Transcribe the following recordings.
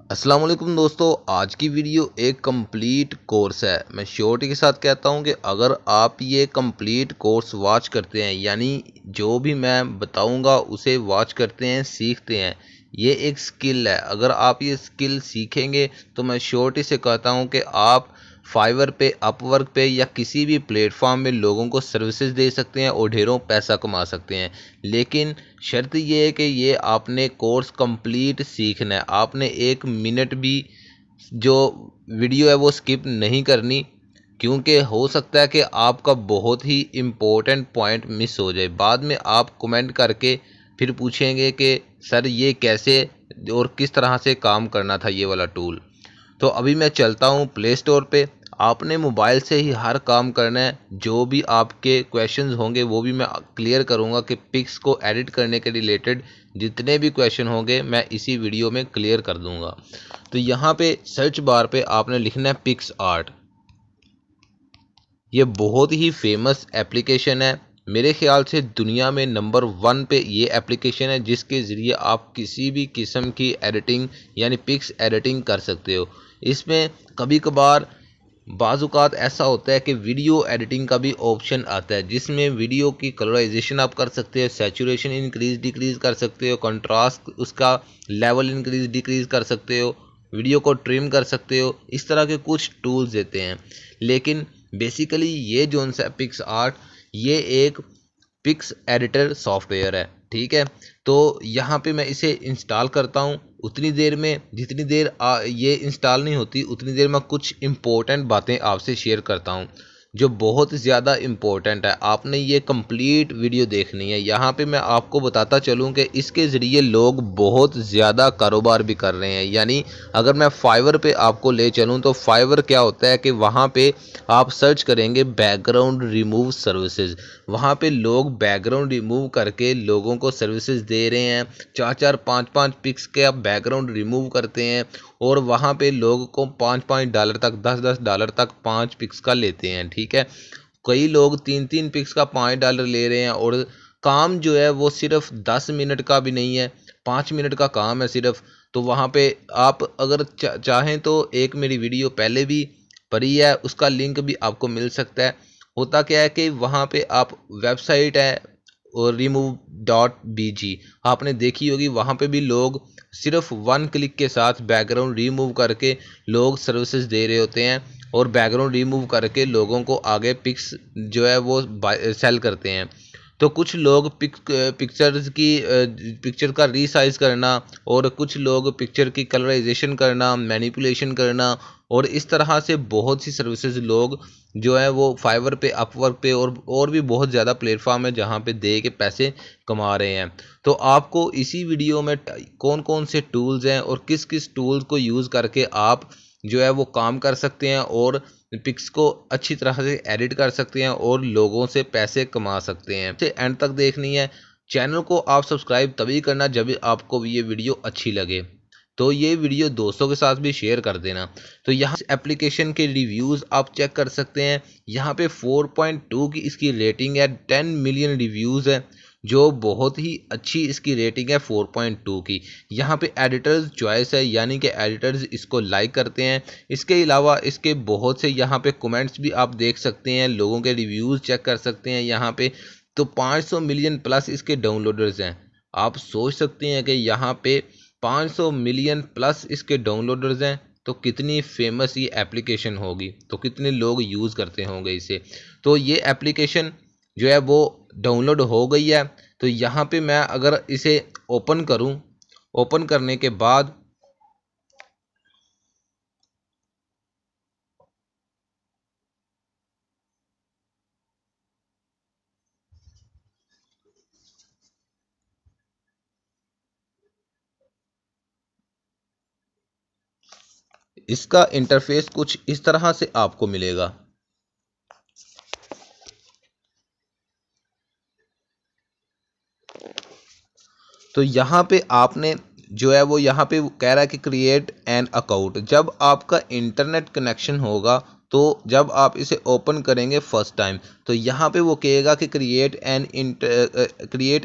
अस्सलाम वालेकुम दोस्तों, आज की वीडियो एक कंप्लीट कोर्स है। मैं श्योरिटी के साथ कहता हूं कि अगर आप ये कंप्लीट कोर्स वॉच करते हैं, यानी जो भी मैं बताऊंगा उसे वॉच करते हैं, सीखते हैं, ये एक स्किल है। अगर आप ये स्किल सीखेंगे तो मैं श्योरिटी से कहता हूं कि आप फाइवर पे, अपवर्क पे या किसी भी प्लेटफॉर्म में लोगों को सर्विसेज दे सकते हैं और ढेरों पैसा कमा सकते हैं। लेकिन शर्त ये है कि ये आपने कोर्स कंप्लीट सीखना है। आपने एक मिनट भी जो वीडियो है वो स्किप नहीं करनी, क्योंकि हो सकता है कि आपका बहुत ही इम्पोर्टेंट पॉइंट मिस हो जाए। बाद में आप कमेंट करके फिर पूछेंगे कि सर ये कैसे और किस तरह से काम करना था ये वाला टूल। तो अभी मैं चलता हूँ प्ले स्टोर पे। आपने मोबाइल से ही हर काम करना है। जो भी आपके क्वेश्चंस होंगे वो भी मैं क्लियर करूँगा कि पिक्स को एडिट करने के रिलेटेड जितने भी क्वेश्चन होंगे मैं इसी वीडियो में क्लियर कर दूँगा। तो यहाँ पे सर्च बार पे आपने लिखना है पिक्स आर्ट। ये बहुत ही फेमस एप्लीकेशन है। मेरे ख्याल से दुनिया में नंबर 1 पे ये एप्लीकेशन है, जिसके ज़रिए आप किसी भी किस्म की एडिटिंग यानी पिक्स एडिटिंग कर सकते हो। इसमें कभी कभार बाज़-औक़ात ऐसा होता है कि वीडियो एडिटिंग का भी ऑप्शन आता है, जिसमें वीडियो की कलराइजेशन आप कर सकते हो, सैचुरेशन इंक्रीज़ डिक्रीज़ कर सकते हो, कंट्रास्ट उसका लेवल इंक्रीज़ डिक्रीज़ कर सकते हो, वीडियो को ट्रिम कर सकते हो। इस तरह के कुछ टूल्स देते हैं। लेकिन बेसिकली ये जोन सा पिक्स आर्ट, ये एक पिक्स एडिटर सॉफ्टवेयर है, ठीक है। तो यहाँ पे मैं इसे इंस्टॉल करता हूँ। उतनी देर में जितनी देर ये इंस्टॉल नहीं होती उतनी देर में कुछ इम्पोर्टेंट बातें आपसे शेयर करता हूँ जो बहुत ज़्यादा इम्पोर्टेंट है। आपने ये कंप्लीट वीडियो देखनी है। यहाँ पे मैं आपको बताता चलूँ कि इसके ज़रिए लोग बहुत ज़्यादा कारोबार भी कर रहे हैं। यानी अगर मैं फाइवर पे आपको ले चलूँ तो फाइवर क्या होता है कि वहाँ पे आप सर्च करेंगे बैकग्राउंड रिमूव सर्विसेज। वहाँ पे लोग बैकग्राउंड रिमूव करके लोगों को सर्विसेज दे रहे हैं। 4-4 5-5 पिक्स के आप बैकग्राउंड रिमूव करते हैं और वहाँ पे लोगों को $5-5 तक, $10-10 तक 5 पिक्स का लेते हैं, ठीक है। कई लोग 3-3 पिक्स का $5 ले रहे हैं और काम जो है वो सिर्फ 10 मिनट का भी नहीं है, 5 मिनट का काम है सिर्फ। तो वहाँ पे आप अगर चाहें तो एक मेरी वीडियो पहले भी पड़ी है, उसका लिंक भी आपको मिल सकता है। होता क्या है कि वहाँ पे आप वेबसाइट है और remove.bg आपने देखी होगी। वहाँ पे भी लोग सिर्फ 1 क्लिक के साथ बैकग्राउंड रिमूव करके लोग सर्विसेज दे रहे होते हैं और बैकग्राउंड रिमूव करके लोगों को आगे पिक्स जो है वो सेल करते हैं। तो कुछ लोग पिक्चर का रीसाइज करना और कुछ लोग पिक्चर की कलराइजेशन करना, मैनिपुलेशन करना और इस तरह से बहुत सी सर्विसेज लोग जो है वो फाइवर पे, अपवर्क पे और भी बहुत ज़्यादा प्लेटफॉर्म है जहाँ पे दे के पैसे कमा रहे हैं। तो आपको इसी वीडियो में कौन कौन से टूल्स हैं और किस किस टूल्स को यूज़ करके आप जो है वो काम कर सकते हैं और पिक्स को अच्छी तरह से एडिट कर सकते हैं और लोगों से पैसे कमा सकते हैं। इसे एंड तक देखनी है। चैनल को आप सब्सक्राइब तभी करना जब आपको ये वीडियो अच्छी लगे। तो ये वीडियो दोस्तों के साथ भी शेयर कर देना। तो यहाँ एप्लीकेशन के रिव्यूज़ आप चेक कर सकते हैं। यहाँ पे 4.2 की इसकी रेटिंग है, 10 मिलियन रिव्यूज़ है, जो बहुत ही अच्छी इसकी रेटिंग है 4.2 की। यहाँ पे एडिटर्स चॉइस है, यानी कि एडिटर्स इसको लाइक करते हैं। इसके अलावा इसके बहुत से यहाँ पे कमेंट्स भी आप देख सकते हैं, लोगों के रिव्यूज़ चेक कर सकते हैं यहाँ पे। तो 500 मिलियन प्लस इसके डाउनलोडर्स हैं। आप सोच सकते हैं कि यहाँ पे 500 मिलियन प्लस इसके डाउनलोडर्स हैं, तो कितनी फेमस ये एप्लीकेशन होगी, तो कितने लोग यूज़ करते होंगे इसे। तो ये एप्लीकेशन जो है वो डाउनलोड हो गई है। तो यहाँ पे मैं अगर इसे ओपन करूँ, ओपन करने के बाद इसका इंटरफेस कुछ इस तरह से आपको मिलेगा। तो यहाँ पे आपने जो है वो यहाँ पे कह रहा है कि क्रिएट एन अकाउंट। जब आपका इंटरनेट कनेक्शन होगा तो जब आप इसे ओपन करेंगे फर्स्ट टाइम तो यहाँ पे वो कहेगा कि क्रिएट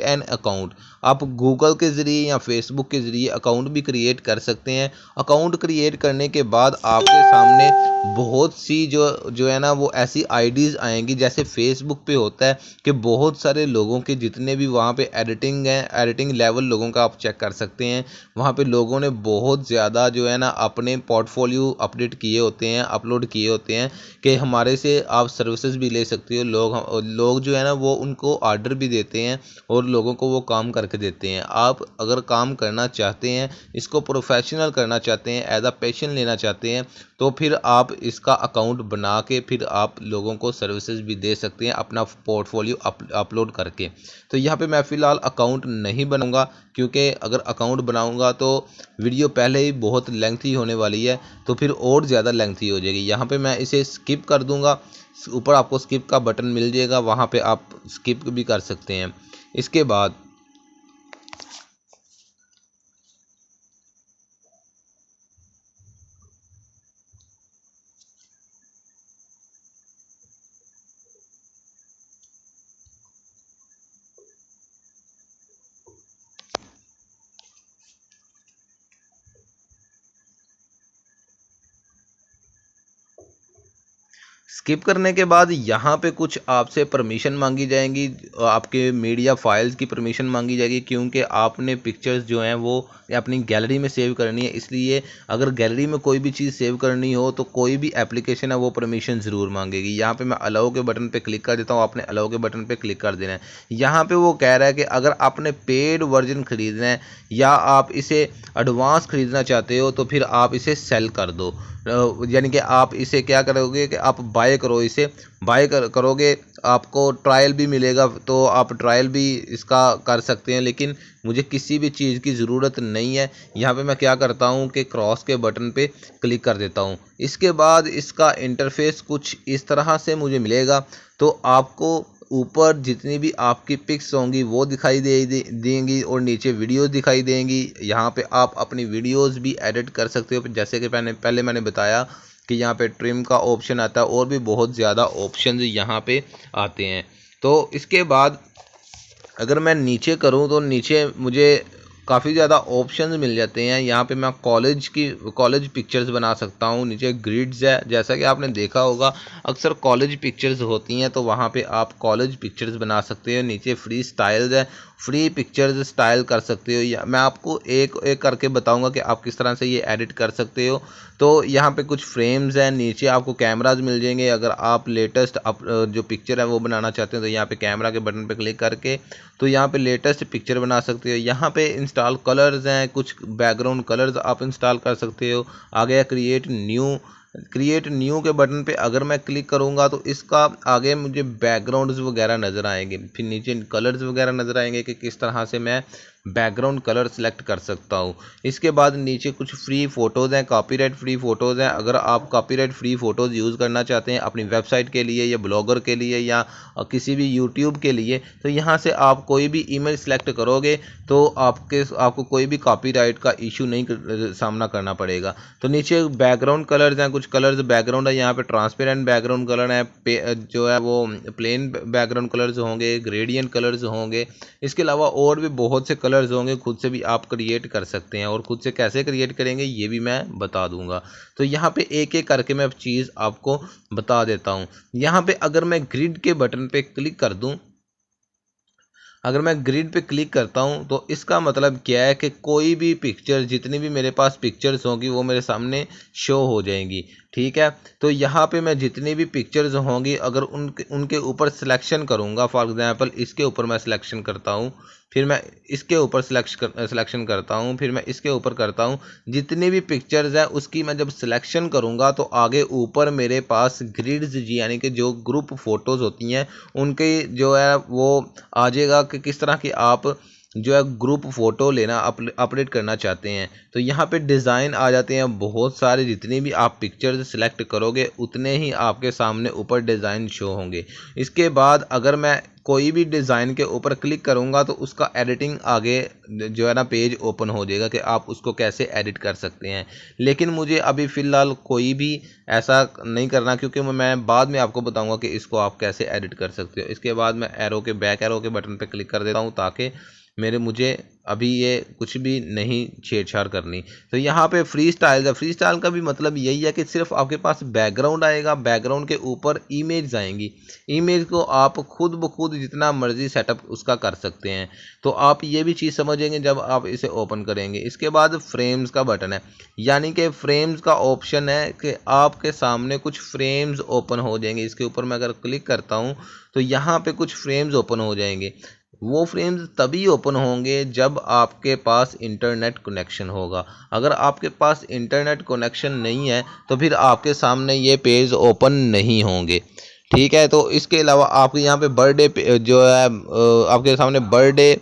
एन अकाउंट। आप गूगल के ज़रिए या फेसबुक के ज़रिए अकाउंट भी क्रिएट कर सकते हैं। अकाउंट क्रिएट करने के बाद आपके सामने बहुत सी जो है ना वो ऐसी आईडीज़ आएंगी, जैसे फेसबुक पे होता है कि बहुत सारे लोगों के जितने भी वहाँ पे एडिटिंग है, एडिटिंग लेवल लोगों का आप चेक कर सकते हैं। वहाँ पे लोगों ने बहुत ज़्यादा जो है ना अपने पोर्टफोलियो अपडेट किए होते हैं, अपलोड किए होते हैं कि हमारे से आप सर्विसेज भी ले सकते हो। लोग जो है ना वो उनको ऑर्डर भी देते हैं और लोगों को वो काम करके देते हैं। आप अगर काम करना चाहते हैं, इसको प्रोफेशनल करना चाहते हैं, एज अ पैशन लेना चाहते हैं, तो फिर आप इसका अकाउंट बना के फिर आप लोगों को सर्विसेज भी दे सकते हैं अपना पोर्टफोलियो अपलोड करके। तो यहाँ पे मैं फ़िलहाल अकाउंट नहीं बनाऊंगा, क्योंकि अगर अकाउंट बनाऊंगा तो वीडियो पहले ही बहुत लेंथी होने वाली है, तो फिर और ज़्यादा लेंथी हो जाएगी। यहाँ पे मैं इसे स्किप कर दूंगा। ऊपर आपको स्किप का बटन मिल जाएगा, वहाँ पे आप स्किप भी कर सकते हैं। इसके बाद स्किप करने के बाद यहाँ पे कुछ आपसे परमिशन मांगी जाएंगी, आपके मीडिया फाइल्स की परमिशन मांगी जाएगी, क्योंकि आपने पिक्चर्स जो हैं वो अपनी गैलरी में सेव करनी है। इसलिए अगर गैलरी में कोई भी चीज़ सेव करनी हो तो कोई भी एप्लीकेशन है वो परमिशन ज़रूर मांगेगी। यहाँ पे मैं अलाउ के बटन पे क्लिक कर देता हूँ, आपने अलाउ के बटन पे क्लिक कर देना है। यहाँ पे वो कह रहा है कि अगर आपने पेड वर्जन ख़रीदना है या आप इसे एडवांस ख़रीदना चाहते हो तो फिर आप इसे सेल कर दो। यानी कि आप इसे क्या करोगे कि आप बाय करो, इसे बाय करोगे, आपको ट्रायल भी मिलेगा, तो आप ट्रायल भी इसका कर सकते हैं। लेकिन मुझे किसी भी चीज़ की ज़रूरत नहीं है। यहाँ पे मैं क्या करता हूँ कि क्रॉस के बटन पे क्लिक कर देता हूँ। इसके बाद इसका इंटरफेस कुछ इस तरह से मुझे मिलेगा। तो आपको ऊपर जितनी भी आपकी पिक्स होंगी वो दिखाई देंगी और नीचे वीडियोस दिखाई देंगी। यहाँ पे आप अपनी वीडियोस भी एडिट कर सकते हो, जैसे कि पहले मैंने बताया कि यहाँ पे ट्रिम का ऑप्शन आता है और भी बहुत ज़्यादा ऑप्शन यहाँ पे आते हैं। तो इसके बाद अगर मैं नीचे करूँ तो नीचे मुझे काफ़ी ज़्यादा ऑप्शंस मिल जाते हैं। यहाँ पे मैं कॉलेज पिक्चर्स बना सकता हूँ। नीचे ग्रिड्स है, जैसा कि आपने देखा होगा अक्सर कॉलेज पिक्चर्स होती हैं, तो वहाँ पे आप कॉलेज पिक्चर्स बना सकते हो। नीचे फ्री स्टाइल्स है, फ्री पिक्चर्स स्टाइल कर सकते हो। या मैं आपको एक एक करके बताऊंगा कि आप किस तरह से ये एडिट कर सकते हो। तो यहाँ पे कुछ फ्रेम्स हैं, नीचे आपको कैमराज मिल जाएंगे। अगर आप लेटेस्ट जो पिक्चर है वो बनाना चाहते हैं तो यहाँ पे कैमरा के बटन पे क्लिक करके तो यहाँ पे लेटेस्ट पिक्चर बना सकते हो। यहाँ पे इंस्टॉल कलर्स हैं, कुछ बैकग्राउंड कलर्स आप इंस्टॉल कर सकते हो। आ गया क्रिएट न्यू के बटन पे अगर मैं क्लिक करूंगा तो इसका आगे मुझे बैकग्राउंड्स वगैरह नज़र आएंगे, फिर नीचे कलर्स वगैरह नज़र आएंगे कि किस तरह से मैं बैकग्राउंड कलर सेलेक्ट कर सकता हूँ। इसके बाद नीचे कुछ फ्री फ़ोटोज़ हैं, कॉपीराइट फ्री फ़ोटोज़ हैं। अगर आप कॉपीराइट फ्री फ़ोटोज़ यूज़ करना चाहते हैं अपनी वेबसाइट के लिए या ब्लॉगर के लिए या किसी भी यूट्यूब के लिए, तो यहाँ से आप कोई भी इमेज सेलेक्ट करोगे तो आपको कोई भी कॉपीराइट का इशू नहीं सामना करना पड़ेगा। तो नीचे बैकग्राउंड कलर्स हैं, कुछ कलर्स बैकग्राउंड है, यहाँ पे ट्रांसपेरेंट बैकग्राउंड कलर है, जो है वो प्लेन बैकग्राउंड कलर्स होंगे, ग्रेडियंट कलर्स होंगे। इसके अलावा और भी बहुत से कलर्स होंगे, खुद से भी आप क्रिएट कर सकते हैं और खुद से कैसे क्रिएट करेंगे ये भी मैं बता दूंगा। तो यहाँ पे एक एक करके मैं चीज़ आपको बता देता हूँ। यहाँ पे अगर मैं ग्रिड के बटन पे क्लिक कर दूँ, अगर मैं ग्रिड पे क्लिक करता हूँ तो इसका मतलब क्या है कि कोई भी पिक्चर, जितनी भी मेरे पास पिक्चर्स होंगी वो मेरे सामने शो हो जाएंगी। ठीक है, तो यहाँ पे मैं जितनी भी पिक्चर्स होंगी अगर उनके ऊपर सिलेक्शन करूँगा, फॉर एग्जांपल इसके ऊपर मैं सिलेक्शन करता हूँ, फिर मैं इसके ऊपर सिलेक्शन करता हूँ, फिर मैं इसके ऊपर करता हूँ, जितनी भी पिक्चर्स हैं उसकी मैं जब सिलेक्शन करूँगा तो आगे ऊपर मेरे पास ग्रिड्स यानी कि जो ग्रुप फ़ोटोज़ होती हैं उनके जो है वो आ जाएगा कि किस तरह की आप जो है ग्रुप फ़ोटो लेना अपडेट करना चाहते हैं। तो यहाँ पे डिज़ाइन आ जाते हैं बहुत सारे, जितनी भी आप पिक्चर्स सिलेक्ट करोगे उतने ही आपके सामने ऊपर डिज़ाइन शो होंगे। इसके बाद अगर मैं कोई भी डिज़ाइन के ऊपर क्लिक करूँगा तो उसका एडिटिंग आगे जो है ना पेज ओपन हो जाएगा कि आप उसको कैसे एडिट कर सकते हैं। लेकिन मुझे अभी फ़िलहाल कोई भी ऐसा नहीं करना, क्योंकि मैं बाद में आपको बताऊंगा कि इसको आप कैसे एडिट कर सकते हो। इसके बाद मैं बैक एरो के बटन पर क्लिक कर देता हूँ ताकि मुझे अभी ये कुछ भी नहीं छेड़छाड़ करनी। तो यहाँ पे फ्री स्टाइल का भी मतलब यही है कि सिर्फ आपके पास बैकग्राउंड आएगा, बैकग्राउंड के ऊपर इमेज आएंगी, इमेज को आप खुद ब खुद जितना मर्जी सेटअप उसका कर सकते हैं। तो आप ये भी चीज़ समझेंगे जब आप इसे ओपन करेंगे। इसके बाद फ्रेम्स का बटन है, यानी कि फ्रेम्स का ऑप्शन है कि आपके सामने कुछ फ्रेम्स ओपन हो जाएंगे। इसके ऊपर मैं अगर क्लिक करता हूँ तो यहाँ पे कुछ फ्रेम्स ओपन हो जाएंगे। वो फ्रेम्स तभी ओपन होंगे जब आपके पास इंटरनेट कनेक्शन होगा। अगर आपके पास इंटरनेट कनेक्शन नहीं है तो फिर आपके सामने ये पेज ओपन नहीं होंगे। ठीक है, तो इसके अलावा आपके यहाँ पे बर्थडे जो है आपके सामने बर्थडे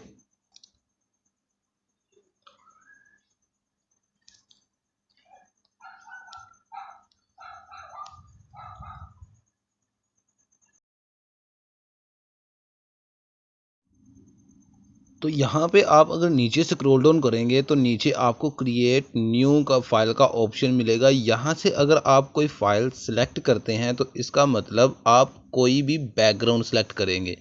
तो यहाँ पे आप अगर नीचे स्क्रॉल डाउन करेंगे तो नीचे आपको क्रिएट न्यू का फाइल का ऑप्शन मिलेगा। यहाँ से अगर आप कोई फाइल सेलेक्ट करते हैं तो इसका मतलब आप कोई भी बैकग्राउंड सेलेक्ट करेंगे।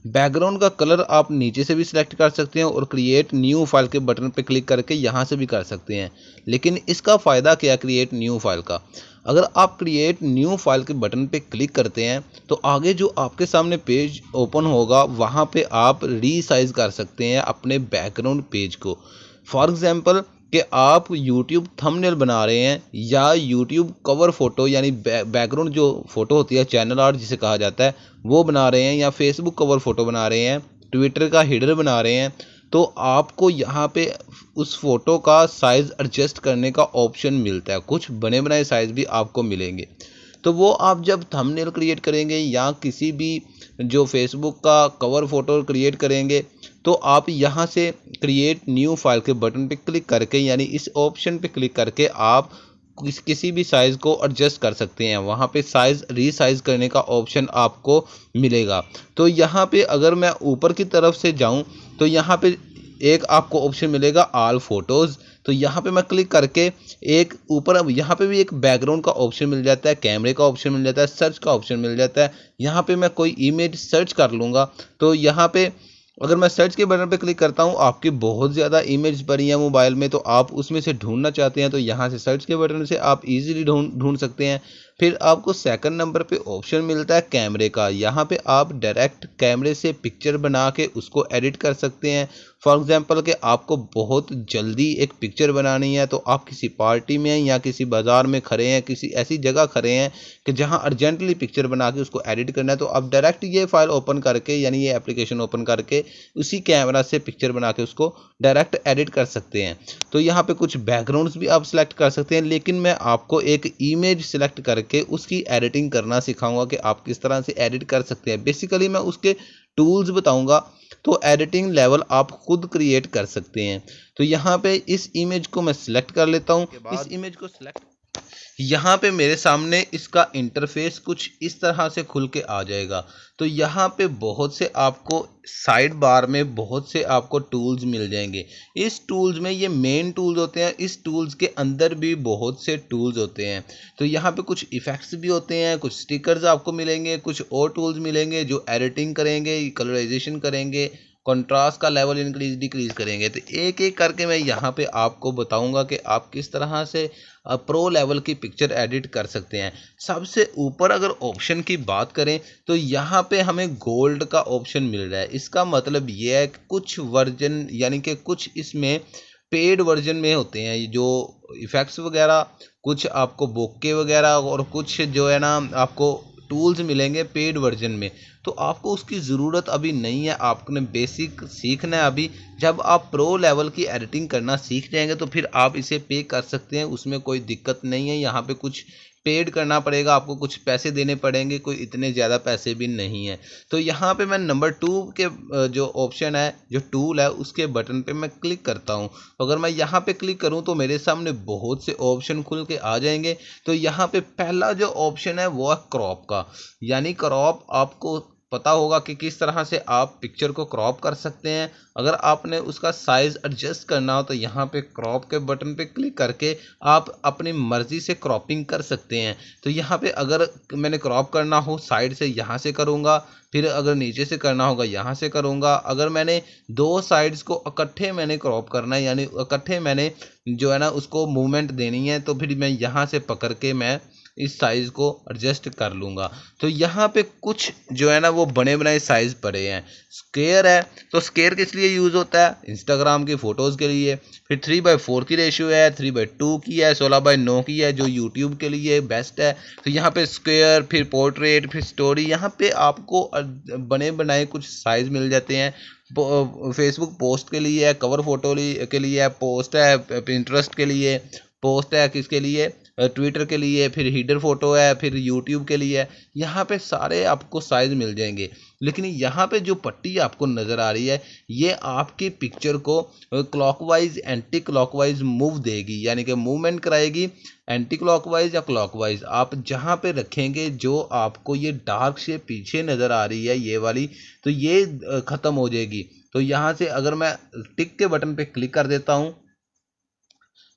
बैकग्राउंड का कलर आप नीचे से भी सिलेक्ट कर सकते हैं और क्रिएट न्यू फाइल के बटन पे क्लिक करके यहाँ से भी कर सकते हैं। लेकिन इसका फ़ायदा क्या क्रिएट न्यू फाइल का, अगर आप क्रिएट न्यू फाइल के बटन पे क्लिक करते हैं तो आगे जो आपके सामने पेज ओपन होगा वहाँ पे आप रीसाइज कर सकते हैं अपने बैकग्राउंड पेज को। फॉर एग्जांपल कि आप YouTube थंबनेल बना रहे हैं या YouTube कवर फोटो यानी बैकग्राउंड जो फोटो होती है चैनल आर्ट जिसे कहा जाता है वो बना रहे हैं, या फेसबुक कवर फोटो बना रहे हैं, ट्विटर का हेडर बना रहे हैं, तो आपको यहाँ पे उस फोटो का साइज़ एडजस्ट करने का ऑप्शन मिलता है। कुछ बने बनाए साइज़ भी आपको मिलेंगे। तो वो आप जब थंबनेल क्रिएट करेंगे या किसी भी जो फेसबुक का कवर फोटो क्रिएट करेंगे तो आप यहाँ से क्रिएट न्यू फाइल के बटन पे क्लिक करके यानी इस ऑप्शन पे क्लिक करके आप किसी भी साइज़ को एडजस्ट कर सकते हैं। वहाँ पे साइज़ रीसाइज करने का ऑप्शन आपको मिलेगा। तो यहाँ पे अगर मैं ऊपर की तरफ से जाऊँ तो यहाँ पे एक आपको ऑप्शन मिलेगा ऑल फोटोज़। तो यहाँ पे मैं क्लिक करके एक ऊपर अब यहाँ पे भी एक बैकग्राउंड का ऑप्शन मिल जाता है, कैमरे का ऑप्शन मिल जाता है, सर्च का ऑप्शन मिल जाता है। यहाँ पे मैं कोई इमेज सर्च कर लूँगा तो यहाँ पे अगर मैं सर्च के बटन पे क्लिक करता हूँ आपकी बहुत ज़्यादा इमेज पड़ी है मोबाइल में, तो आप उसमें से ढूंढना चाहते हैं तो यहाँ से सर्च के बटन से आप इजीली ढूंढ सकते हैं। फिर आपको सेकंड नंबर पे ऑप्शन मिलता है कैमरे का। यहाँ पे आप डायरेक्ट कैमरे से पिक्चर बना के उसको एडिट कर सकते हैं। फॉर एग्जांपल कि आपको बहुत जल्दी एक पिक्चर बनानी है तो आप किसी पार्टी में या किसी बाज़ार में खड़े हैं, किसी ऐसी जगह खड़े हैं कि जहां अर्जेंटली पिक्चर बना के उसको एडिट करना है, तो आप डायरेक्ट ये फाइल ओपन करके यानी ये एप्लीकेशन ओपन करके उसी कैमरा से पिक्चर बना के उसको डायरेक्ट एडिट कर सकते हैं। तो यहाँ पे कुछ बैकग्राउंड्स भी आप सिलेक्ट कर सकते हैं, लेकिन मैं आपको एक इमेज सिलेक्ट करके उसकी एडिटिंग करना सिखाऊंगा कि आप किस तरह से एडिट कर सकते हैं। बेसिकली मैं उसके टूल्स बताऊंगा, तो एडिटिंग लेवल आप खुद क्रिएट कर सकते हैं। तो यहाँ पे इस इमेज को मैं सिलेक्ट कर लेता हूँ। इस इमेज को सिलेक्ट यहाँ पे मेरे सामने इसका इंटरफेस कुछ इस तरह से खुल के आ जाएगा। तो यहाँ पे बहुत से आपको साइड बार में बहुत से आपको टूल्स मिल जाएंगे। इस टूल्स में ये मेन टूल्स होते हैं, इस टूल्स के अंदर भी बहुत से टूल्स होते हैं। तो यहाँ पे कुछ इफेक्ट्स भी होते हैं, कुछ स्टिकर्स आपको मिलेंगे, कुछ और टूल्स मिलेंगे जो एडिटिंग करेंगे, कलराइजेशन करेंगे, कंट्रास्ट का लेवल इंक्रीज डिक्रीज करेंगे। तो एक एक करके मैं यहाँ पे आपको बताऊंगा कि आप किस तरह से प्रो लेवल की पिक्चर एडिट कर सकते हैं। सबसे ऊपर अगर ऑप्शन की बात करें तो यहाँ पे हमें गोल्ड का ऑप्शन मिल रहा है। इसका मतलब ये है कि कुछ वर्जन यानी कि कुछ इसमें पेड वर्जन में होते हैं जो इफ़ेक्ट्स वगैरह, कुछ आपको बोके वगैरह और कुछ जो है ना आपको टूल्स मिलेंगे पेड वर्जन में। तो आपको उसकी ज़रूरत अभी नहीं है, आपने बेसिक सीखना है अभी। जब आप प्रो लेवल की एडिटिंग करना सीख जाएंगे तो फिर आप इसे पे कर सकते हैं, उसमें कोई दिक्कत नहीं है। यहाँ पे कुछ पेड करना पड़ेगा, आपको कुछ पैसे देने पड़ेंगे, कोई इतने ज़्यादा पैसे भी नहीं है। तो यहाँ पे मैं नंबर 2 के जो ऑप्शन है, जो टूल है, उसके बटन पे मैं क्लिक करता हूँ। अगर मैं यहाँ पे क्लिक करूँ तो मेरे सामने बहुत से ऑप्शन खुल के आ जाएंगे। तो यहाँ पे पहला जो ऑप्शन है वो है क्रॉप का, यानी क्रॉप आपको पता होगा कि किस तरह से आप पिक्चर को क्रॉप कर सकते हैं। अगर आपने उसका साइज़ एडजस्ट करना हो तो यहाँ पे क्रॉप के बटन पे क्लिक करके आप अपनी मर्ज़ी से क्रॉपिंग कर सकते हैं। तो यहाँ पे अगर मैंने क्रॉप करना हो साइड से यहाँ से करूँगा, फिर अगर नीचे से करना होगा यहाँ से करूँगा। अगर मैंने दो साइड्स को इकट्ठे मैंने क्रॉप करना है, यानी इकट्ठे मैंने जो है ना उसको मूवमेंट देनी है, तो फिर मैं यहाँ से पकड़ के मैं इस साइज़ को एडजस्ट कर लूँगा। तो यहाँ पे कुछ जो है ना वो बने बनाए साइज़ पड़े हैं। स्क्वायर है, तो स्क्वायर किस लिए यूज़ होता है? इंस्टाग्राम की फ़ोटोज़ के लिए। फिर 3/4 की रेशियो है, 3/2 की है, 16/9 की है जो यूट्यूब के लिए बेस्ट है। तो यहाँ पे स्क्वायर, फिर पोर्ट्रेट, फिर स्टोरी, यहाँ पे आपको बने बनाए कुछ साइज़ मिल जाते हैं। फेसबुक पोस्ट के लिए है, कवर फोटो के लिए है, पोस्ट है, पिंटरेस्ट के लिए पोस्ट है, किसके लिए? ट्विटर के लिए, फिर हीडर फोटो है, फिर यूट्यूब के लिए है। यहाँ पे सारे आपको साइज़ मिल जाएंगे। लेकिन यहाँ पे जो पट्टी आपको नज़र आ रही है ये आपकी पिक्चर को क्लॉकवाइज एंटी क्लॉकवाइज मूव देगी, यानी कि मूवमेंट कराएगी एंटी क्लॉकवाइज या क्लॉकवाइज। आप जहाँ पे रखेंगे, जो आपको ये डार्क शेप पीछे नज़र आ रही है ये वाली, तो ये ख़त्म हो जाएगी। तो यहाँ से अगर मैं टिक के बटन पे क्लिक कर देता हूँ,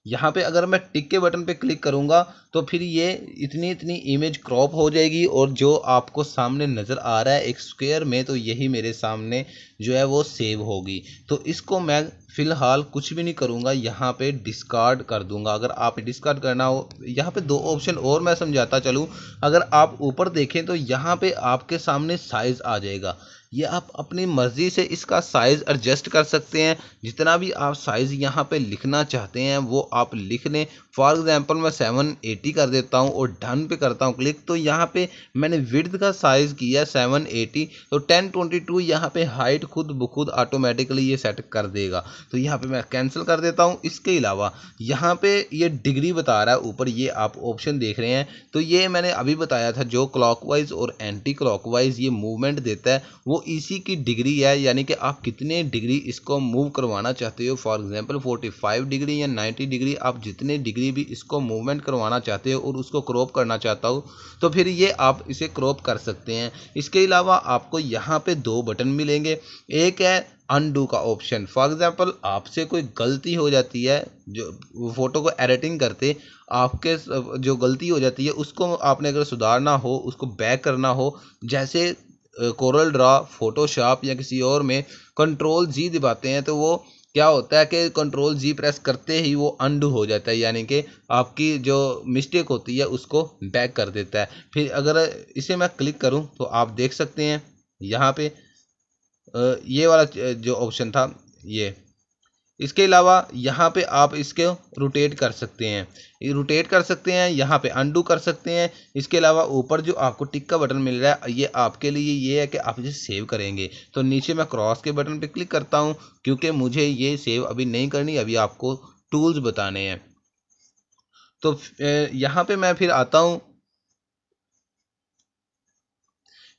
यहाँ पे अगर मैं टिक के बटन पे क्लिक करूँगा तो फिर ये इतनी इतनी इमेज क्रॉप हो जाएगी, और जो आपको सामने नज़र आ रहा है एक स्क्वायर में, तो यही मेरे सामने जो है वो सेव होगी। तो इसको मैं फ़िलहाल कुछ भी नहीं करूँगा, यहाँ पे डिस्कार्ड कर दूँगा। अगर आप डिस्कार्ड करना हो, यहाँ पे दो ऑप्शन और मैं समझाता चलूँ। अगर आप ऊपर देखें तो यहाँ पे आपके सामने साइज़ आ जाएगा। ये आप अपनी मर्ज़ी से इसका साइज़ एडजस्ट कर सकते हैं। जितना भी आप साइज़ यहाँ पे लिखना चाहते हैं वो आप लिख लें। फॉर एग्जांपल मैं 780 कर देता हूँ और डन पे करता हूँ क्लिक। तो यहाँ पे मैंने विड्थ का साइज़ किया 780, तो 1022 यहाँ पे हाइट खुद ब खुद ऑटोमेटिकली ये सेट कर देगा। तो यहाँ पे मैं कैंसिल कर देता हूँ। इसके अलावा यहाँ पे ये डिग्री बता रहा है ऊपर, ये आप ऑप्शन देख रहे हैं। तो ये मैंने अभी बताया था, जो क्लॉकवाइज और एंटी क्लॉकवाइज ये मूवमेंट देता है वो इसी की डिग्री है, यानी कि आप कितने डिग्री इसको मूव करवाना चाहते हो। फॉर एग्जांपल 45 डिग्री या 90 डिग्री, आप जितने डिग्री भी इसको मूवमेंट करवाना चाहते हो और उसको क्रॉप करना चाहता हो तो फिर ये आप इसे क्रॉप कर सकते हैं। इसके अलावा आपको यहाँ पे दो बटन मिलेंगे। एक है अनडू का ऑप्शन। फॉर एग्जांपल आपसे कोई गलती हो जाती है, जो फोटो को एडिटिंग करते आपके जो गलती हो जाती है उसको आपने अगर सुधारना हो, उसको बैक करना हो, जैसे कोरल ड्रा, फोटोशॉप या किसी और में कंट्रोल जी दबाते हैं, तो वो क्या होता है कि कंट्रोल जी प्रेस करते ही वो अनडू हो जाता है, यानी कि आपकी जो मिस्टेक होती है उसको बैक कर देता है। फिर अगर इसे मैं क्लिक करूं तो आप देख सकते हैं यहाँ पे ये वाला जो ऑप्शन था ये। इसके अलावा यहाँ पे आप इसको रोटेट कर सकते हैं, रोटेट कर सकते हैं, यहाँ पे अनडू कर सकते हैं। इसके अलावा ऊपर जो आपको टिक का बटन मिल रहा है ये आपके लिए ये है कि आप इसे सेव करेंगे। तो नीचे मैं क्रॉस के बटन पे क्लिक करता हूँ क्योंकि मुझे ये सेव अभी नहीं करनी, अभी आपको टूल्स बताने हैं। तो यहाँ पे मैं फिर आता हूँ,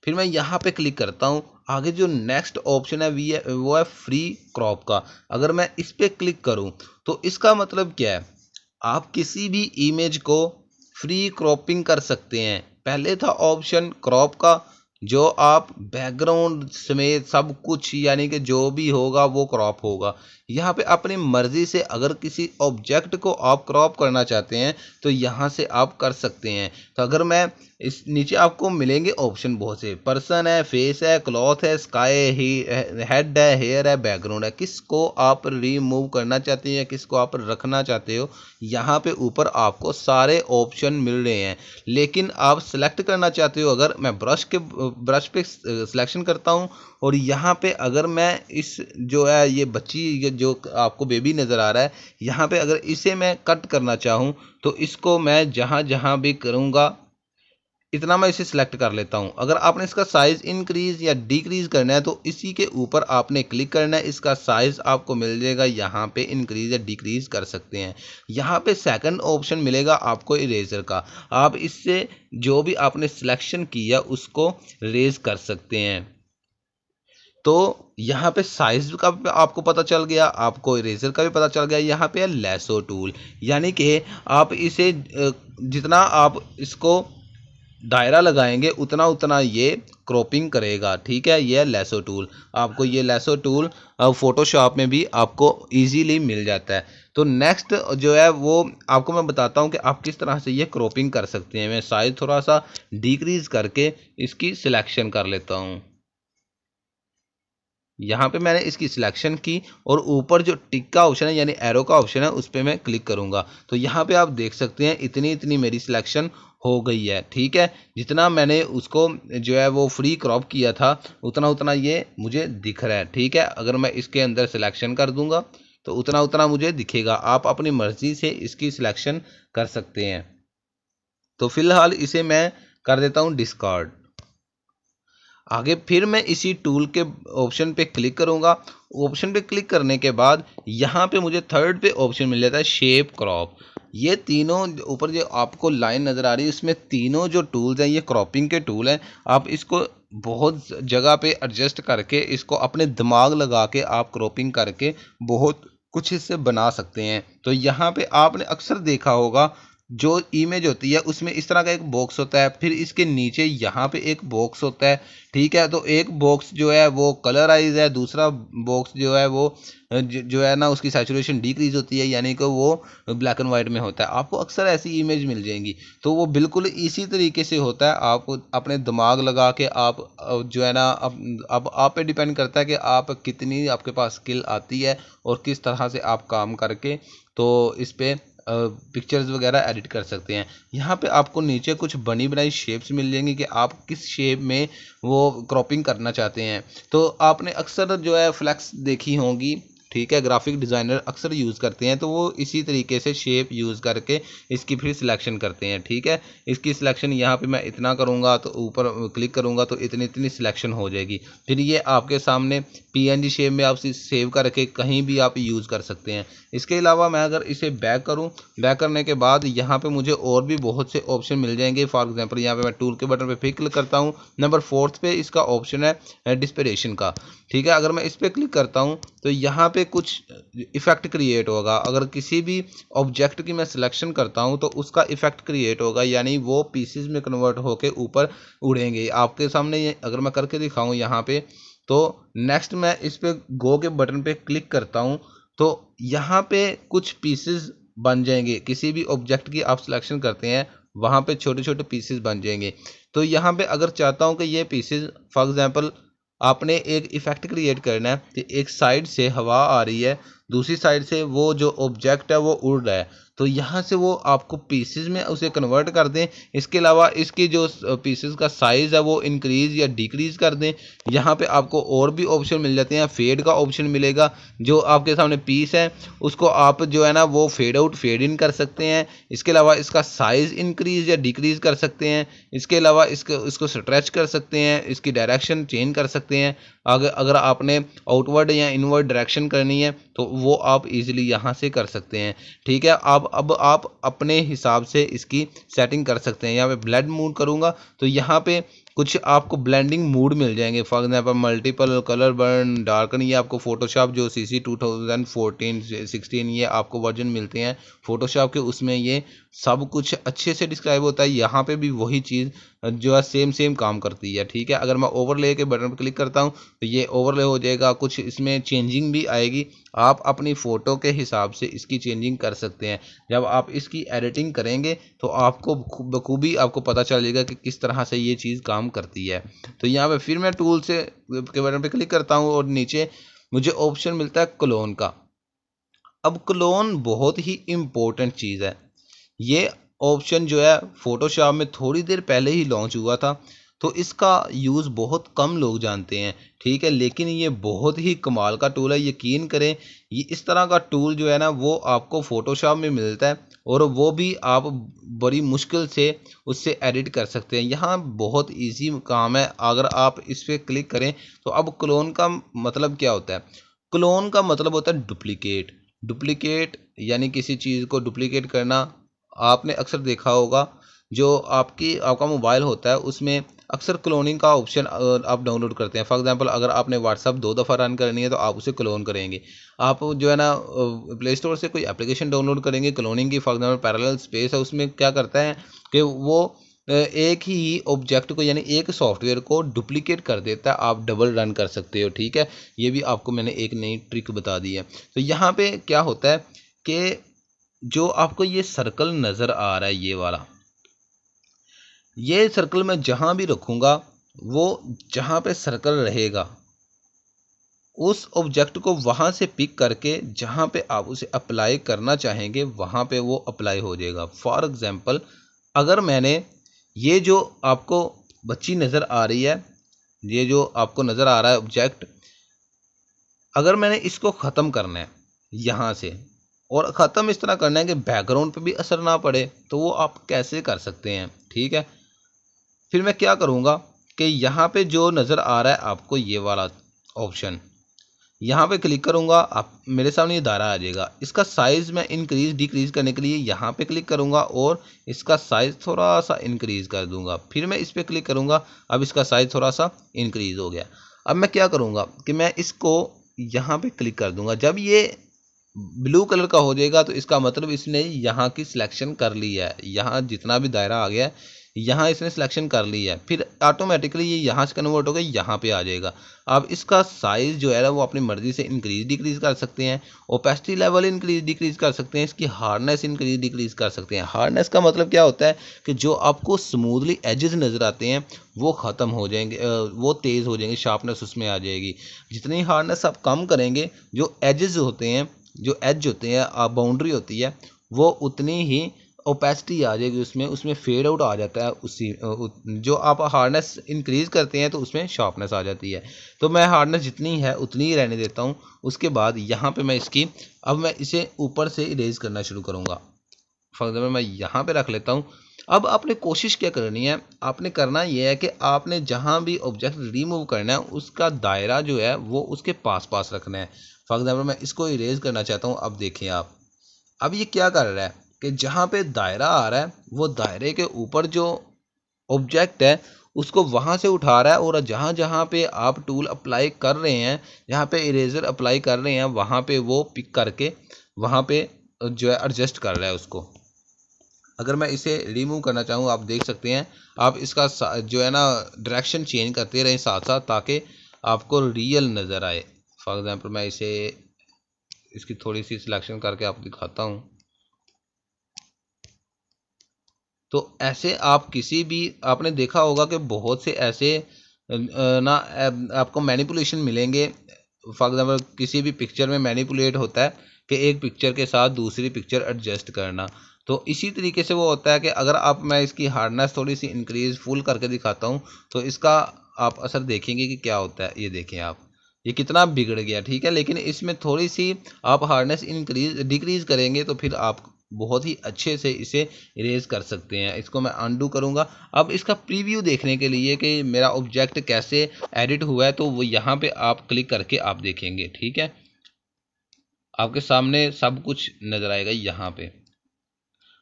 फिर मैं यहाँ पे क्लिक करता हूँ। आगे जो नेक्स्ट ऑप्शन है वो है फ्री क्रॉप का। अगर मैं इस पर क्लिक करूँ तो इसका मतलब क्या है, आप किसी भी इमेज को फ्री क्रॉपिंग कर सकते हैं। पहले था ऑप्शन क्रॉप का, जो आप बैकग्राउंड समेत सब कुछ, यानी कि जो भी होगा वो क्रॉप होगा। यहाँ पे अपनी मर्जी से अगर किसी ऑब्जेक्ट को आप क्रॉप करना चाहते हैं तो यहाँ से आप कर सकते हैं। तो अगर मैं इस नीचे आपको मिलेंगे ऑप्शन बहुत से, पर्सन है, फेस है, क्लॉथ है, स्काई है, हेड है, हेयर है, बैकग्राउंड है। किसको आप रिमूव करना चाहते हैं, किसको आप रखना चाहते हो, यहाँ पे ऊपर आपको सारे ऑप्शन मिल रहे हैं। लेकिन आप सेलेक्ट करना चाहते हो, अगर मैं ब्रश पे सिलेक्शन करता हूँ और यहाँ पे अगर मैं इस जो है ये बच्ची जो आपको बेबी नज़र आ रहा है, यहाँ पे अगर इसे मैं कट करना चाहूँ तो इसको मैं जहाँ जहाँ भी करूँगा इतना मैं इसे सिलेक्ट कर लेता हूं। अगर आपने इसका साइज इंक्रीज या डिक्रीज करना है तो इसी के ऊपर आपने क्लिक करना है, इसका साइज आपको मिल जाएगा। यहाँ पे इंक्रीज या डिक्रीज कर सकते हैं। यहाँ पे सेकंड ऑप्शन मिलेगा आपको इरेजर का, आप इससे जो भी आपने सिलेक्शन किया उसको रेज कर सकते हैं। तो यहाँ पे साइज का आपको पता चल गया, आपको इरेजर का भी पता चल गया। यहाँ पे है लेसो टूल, यानी कि आप इसे जितना आप इसको दायरा लगाएंगे उतना उतना ये क्रॉपिंग करेगा। ठीक है, ये लेसो टूल, आपको ये लेसो टूल फोटोशॉप में भी आपको इजीली मिल जाता है। तो नेक्स्ट जो है वो आपको मैं बताता हूँ कि आप किस तरह से ये क्रॉपिंग कर सकते हैं। मैं साइज थोड़ा सा डिक्रीज करके इसकी सिलेक्शन कर लेता हूँ। यहाँ पे मैंने इसकी सिलेक्शन की और ऊपर जो टिक का ऑप्शन है यानी एरो का ऑप्शन है उस पर मैं क्लिक करूँगा। तो यहाँ पे आप देख सकते हैं इतनी इतनी मेरी सिलेक्शन हो गई है। ठीक है, जितना मैंने उसको जो है वो फ्री क्रॉप किया था उतना उतना ये मुझे दिख रहा है। ठीक है, अगर मैं इसके अंदर सिलेक्शन कर दूंगा तो उतना उतना मुझे दिखेगा। आप अपनी मर्जी से इसकी सिलेक्शन कर सकते हैं। तो फिलहाल इसे मैं कर देता हूँ डिस्कार्ड। आगे फिर मैं इसी टूल के ऑप्शन पे क्लिक करूंगा। ऑप्शन पे क्लिक करने के बाद यहाँ पे मुझे थर्ड पे ऑप्शन मिल जाता है शेप क्रॉप। ये तीनों ऊपर जो आपको लाइन नज़र आ रही है इसमें तीनों जो टूल्स हैं ये क्रॉपिंग के टूल हैं। आप इसको बहुत जगह पे एडजस्ट करके इसको अपने दिमाग लगा के आप क्रॉपिंग करके बहुत कुछ इससे बना सकते हैं। तो यहाँ पे आपने अक्सर देखा होगा जो इमेज होती है उसमें इस तरह का एक बॉक्स होता है, फिर इसके नीचे यहाँ पे एक बॉक्स होता है। ठीक है, तो एक बॉक्स जो है वो कलराइज है, दूसरा बॉक्स जो है वो जो है ना उसकी सैचुरेशन डिक्रीज होती है यानी कि वो ब्लैक एंड वाइट में होता है। आपको अक्सर ऐसी इमेज मिल जाएंगी। तो वो बिल्कुल इसी तरीके से होता है। आप अपने दिमाग लगा के आप जो है ना अब आप पे डिपेंड करता है कि आप कितनी आपके पास स्किल आती है और किस तरह से आप काम करके तो इस पे पिक्चर्स वगैरह एडिट कर सकते हैं। यहाँ पे आपको नीचे कुछ बनी बनाई शेप्स मिल जाएंगी कि आप किस शेप में वो क्रॉपिंग करना चाहते हैं। तो आपने अक्सर जो है फ्लेक्स देखी होंगी। ठीक है, ग्राफिक डिज़ाइनर अक्सर यूज़ करते हैं तो वो इसी तरीके से शेप यूज़ करके इसकी फिर सिलेक्शन करते हैं। ठीक है, इसकी सिलेक्शन यहाँ पे मैं इतना करूँगा तो ऊपर क्लिक करूँगा तो इतनी इतनी सिलेक्शन हो जाएगी। फिर ये आपके सामने पीएनजी शेप में आप सेव करके कहीं भी आप यूज़ कर सकते हैं। इसके अलावा मैं अगर इसे बैक करूं, बैक करने के बाद यहाँ पे मुझे और भी बहुत से ऑप्शन मिल जाएंगे। फॉर एग्जांपल यहाँ पे मैं टूल के बटन पे फिर क्लिक करता हूँ। नंबर 4 पे इसका ऑप्शन है डिस्परेशन का। ठीक है, अगर मैं इस पर क्लिक करता हूँ तो यहाँ पे कुछ इफेक्ट क्रिएट होगा। अगर किसी भी ऑब्जेक्ट की मैं सिलेक्शन करता हूँ तो उसका इफेक्ट क्रिएट होगा यानी वो पीसेज में कन्वर्ट होकर ऊपर उड़ेंगे। आपके सामने ये अगर मैं करके दिखाऊँ यहाँ पे तो नेक्स्ट मैं इस पे गो के बटन पे क्लिक करता हूँ तो यहाँ पे कुछ पीसेस बन जाएंगे। किसी भी ऑब्जेक्ट की आप सिलेक्शन करते हैं वहाँ पे छोटे छोटे पीसेस बन जाएंगे। तो यहाँ पे अगर चाहता हूँ कि ये पीसेस फॉर एग्जांपल आपने एक इफेक्ट क्रिएट करना है कि एक साइड से हवा आ रही है, दूसरी साइड से वो जो ऑब्जेक्ट है वो उड़ रहा है, तो यहाँ से वो आपको पीसेस में उसे कन्वर्ट कर दें। इसके अलावा इसकी जो पीसेस का साइज़ है वो इंक्रीज या डिक्रीज कर दें। यहाँ पे आपको और भी ऑप्शन मिल जाते हैं। फेड का ऑप्शन मिलेगा, जो आपके सामने पीस है उसको आप जो है ना वो फेड आउट फेड इन कर सकते हैं। इसके अलावा इसका साइज़ इंक्रीज या डिक्रीज कर सकते हैं। इसके अलावा इसको स्ट्रेच कर सकते हैं, इसकी डायरेक्शन चेंज कर सकते हैं। अगर आपने आउटवर्ड या इनवर्ड डायरेक्शन करनी है तो वो आप इजीली यहाँ से कर सकते हैं। ठीक है, अब आप अपने हिसाब से इसकी सेटिंग कर सकते हैं। यहाँ पे ब्लेंड मूड करूँगा तो यहाँ पे कुछ आपको ब्लेंडिंग मूड मिल जाएंगे। For example multiple colour burn darken, ये आपको फोटोशॉप जो CC 2014-16 ये आपको वर्जन मिलते हैं फोटोशॉप के, उसमें ये सब कुछ अच्छे से डिस्क्राइब होता है। यहाँ पे भी वही चीज़ जो है सेम सेम काम करती है। ठीक है, अगर मैं ओवरले के बटन पर क्लिक करता हूँ तो ये ओवरले हो जाएगा। कुछ इसमें चेंजिंग भी आएगी, आप अपनी फ़ोटो के हिसाब से इसकी चेंजिंग कर सकते हैं। जब आप इसकी एडिटिंग करेंगे तो आपको बखूबी आपको पता चलेगा कि किस तरह से ये चीज़ काम करती है। तो यहाँ पे फिर मैं टूल से के बटन पे क्लिक करता हूँ और नीचे मुझे ऑप्शन मिलता है क्लोन का। अब क्लोन बहुत ही इम्पोर्टेंट चीज़ है। ये ऑप्शन जो है फोटोशॉप में थोड़ी देर पहले ही लॉन्च हुआ था तो इसका यूज़ बहुत कम लोग जानते हैं। ठीक है, लेकिन ये बहुत ही कमाल का टूल है। यकीन करें, ये इस तरह का टूल जो है ना वो आपको फोटोशॉप में मिलता है और वो भी आप बड़ी मुश्किल से उससे एडिट कर सकते हैं। यहाँ बहुत इजी काम है। अगर आप इस पर क्लिक करें तो अब क्लोन का मतलब क्या होता है? क्लोन का मतलब होता है डुप्लीकेट। डुप्लीकेट यानी किसी चीज़ को डुप्लीकेट करना। आपने अक्सर देखा होगा जो आपका मोबाइल होता है उसमें अक्सर क्लोनिंग का ऑप्शन आप डाउनलोड करते हैं। फॉर एग्जांपल अगर आपने व्हाट्सअप 2 दफ़ा रन करनी है तो आप उसे क्लोन करेंगे। आप जो है ना प्ले स्टोर से कोई एप्लीकेशन डाउनलोड करेंगे क्लोनिंग की। फॉर एग्जांपल पैरेलल स्पेस है, उसमें क्या करता है कि वो एक ही ऑब्जेक्ट को यानी एक सॉफ्टवेयर को डुप्लीकेट कर देता है, आप डबल रन कर सकते हो। ठीक है, ये भी आपको मैंने एक नई ट्रिक बता दी है। तो यहाँ पे क्या होता है कि जो आपको ये सर्कल नज़र आ रहा है, ये वाला, ये सर्कल मैं जहाँ भी रखूँगा, वो जहाँ पे सर्कल रहेगा उस ऑब्जेक्ट को वहाँ से पिक करके जहाँ पे आप उसे अप्लाई करना चाहेंगे वहाँ पे वो अप्लाई हो जाएगा। फॉर एग्ज़ाम्पल, अगर मैंने ये जो आपको बच्ची नज़र आ रही है, ये जो आपको नज़र आ रहा है ऑब्जेक्ट, अगर मैंने इसको ख़त्म करना है यहाँ से, और ख़त्म इस तरह करना है कि बैकग्राउंड पे भी असर ना पड़े, तो वो आप कैसे कर सकते हैं। ठीक है, फिर मैं क्या करूँगा कि यहाँ पे जो नज़र आ रहा है आपको ये वाला ऑप्शन, यहाँ पे क्लिक करूँगा, आप मेरे सामने ये दायरा आ जाएगा। इसका साइज़ मैं इंक्रीज़ डिक्रीज़ करने के लिए यहाँ पे क्लिक करूँगा और इसका साइज़ थोड़ा सा इंक्रीज़ कर दूँगा। फिर मैं इस पर क्लिक करूँगा, अब इसका साइज़ थोड़ा सा इंक्रीज़ हो गया। अब मैं क्या करूँगा कि मैं इसको यहाँ पे क्लिक कर दूँगा। जब ये ब्लू कलर का हो जाएगा तो इसका मतलब इसने यहाँ की सिलेक्शन कर ली है, यहाँ जितना भी दायरा आ गया है यहाँ इसने सिलेक्शन कर ली है। फिर ऑटोमेटिकली ये यहाँ से कन्वर्ट होकर यहाँ पे आ जाएगा। अब इसका साइज़ जो है ना वो अपनी मर्ज़ी से इंक्रीज़ डिक्रीज़ कर सकते हैं, ओपेसिटी लेवल इंक्रीज़ डिक्रीज़ कर सकते हैं, इसकी हार्डनेस इंक्रीज़ डिक्रीज़ कर सकते हैं। हार्डनेस का मतलब क्या होता है कि जो आपको स्मूथली एजेस नज़र आते हैं वो ख़त्म हो जाएंगे, वो तेज़ हो जाएंगे, शार्पनेस उसमें आ जाएगी। जितनी हार्डनेस आप कम करेंगे, जो एजेस होते हैं, जो एज होते हैं, बाउंड्री होती है, वो उतनी ही ओपेसिटी आ जाएगी, उसमें फेड आउट आ जाता है। उसी जो आप हार्डनेस इंक्रीज़ करते हैं तो उसमें शार्पनेस आ जाती है। तो मैं हार्डनेस जितनी है उतनी ही रहने देता हूँ। उसके बाद यहाँ पे मैं इसकी, अब मैं इसे ऊपर से इरेज करना शुरू करूँगा। फॉर एग्जाम्पल मैं यहाँ पे रख लेता हूँ। अब आपने कोशिश क्या करनी है, आपने करना ये है कि आपने जहाँ भी ऑब्जेक्ट रिमूव करना है उसका दायरा जो है वो उसके पास पास रखना है। फॉर एग्जाम्पल मैं इसको इरेज करना चाहता हूँ। अब देखें आप, अब ये क्या कर रहा है कि जहाँ पे दायरा आ रहा है वो दायरे के ऊपर जो ऑब्जेक्ट है उसको वहाँ से उठा रहा है, और जहाँ जहाँ पे आप टूल अप्लाई कर रहे हैं, जहाँ पे इरेजर अप्लाई कर रहे हैं, वहाँ पे वो पिक करके वहाँ पे जो है एडजस्ट कर रहा है उसको। अगर मैं इसे रिमूव करना चाहूँ, आप देख सकते हैं, आप इसका जो है ना डायरेक्शन चेंज करते रहें साथ साथ, ताकि आपको रियल नज़र आए। फॉर एग्ज़ाम्पल मैं इसे इसकी थोड़ी सी सिलेक्शन करके आपको दिखाता हूँ। तो ऐसे आप किसी भी, आपने देखा होगा कि बहुत से ऐसे ना आपको मैनिपुलेशन मिलेंगे। फॉर एग्जाम्पल किसी भी पिक्चर में मैनिपुलेट होता है कि एक पिक्चर के साथ दूसरी पिक्चर एडजस्ट करना। तो इसी तरीके से वो होता है कि अगर आप, मैं इसकी हार्डनेस थोड़ी सी इंक्रीज फुल करके दिखाता हूँ तो इसका आप असर देखेंगे कि क्या होता है। ये देखें आप, ये कितना बिगड़ गया। ठीक है, लेकिन इसमें थोड़ी सी आप हार्डनेस इंक्रीज डिक्रीज करेंगे तो फिर आप बहुत ही अच्छे से इसे इरेज कर सकते हैं। इसको मैं अनडू करूँगा। अब इसका प्रीव्यू देखने के लिए कि मेरा ऑब्जेक्ट कैसे एडिट हुआ है, तो वो यहाँ पे आप क्लिक करके आप देखेंगे। ठीक है, आपके सामने सब कुछ नज़र आएगा। यहाँ पे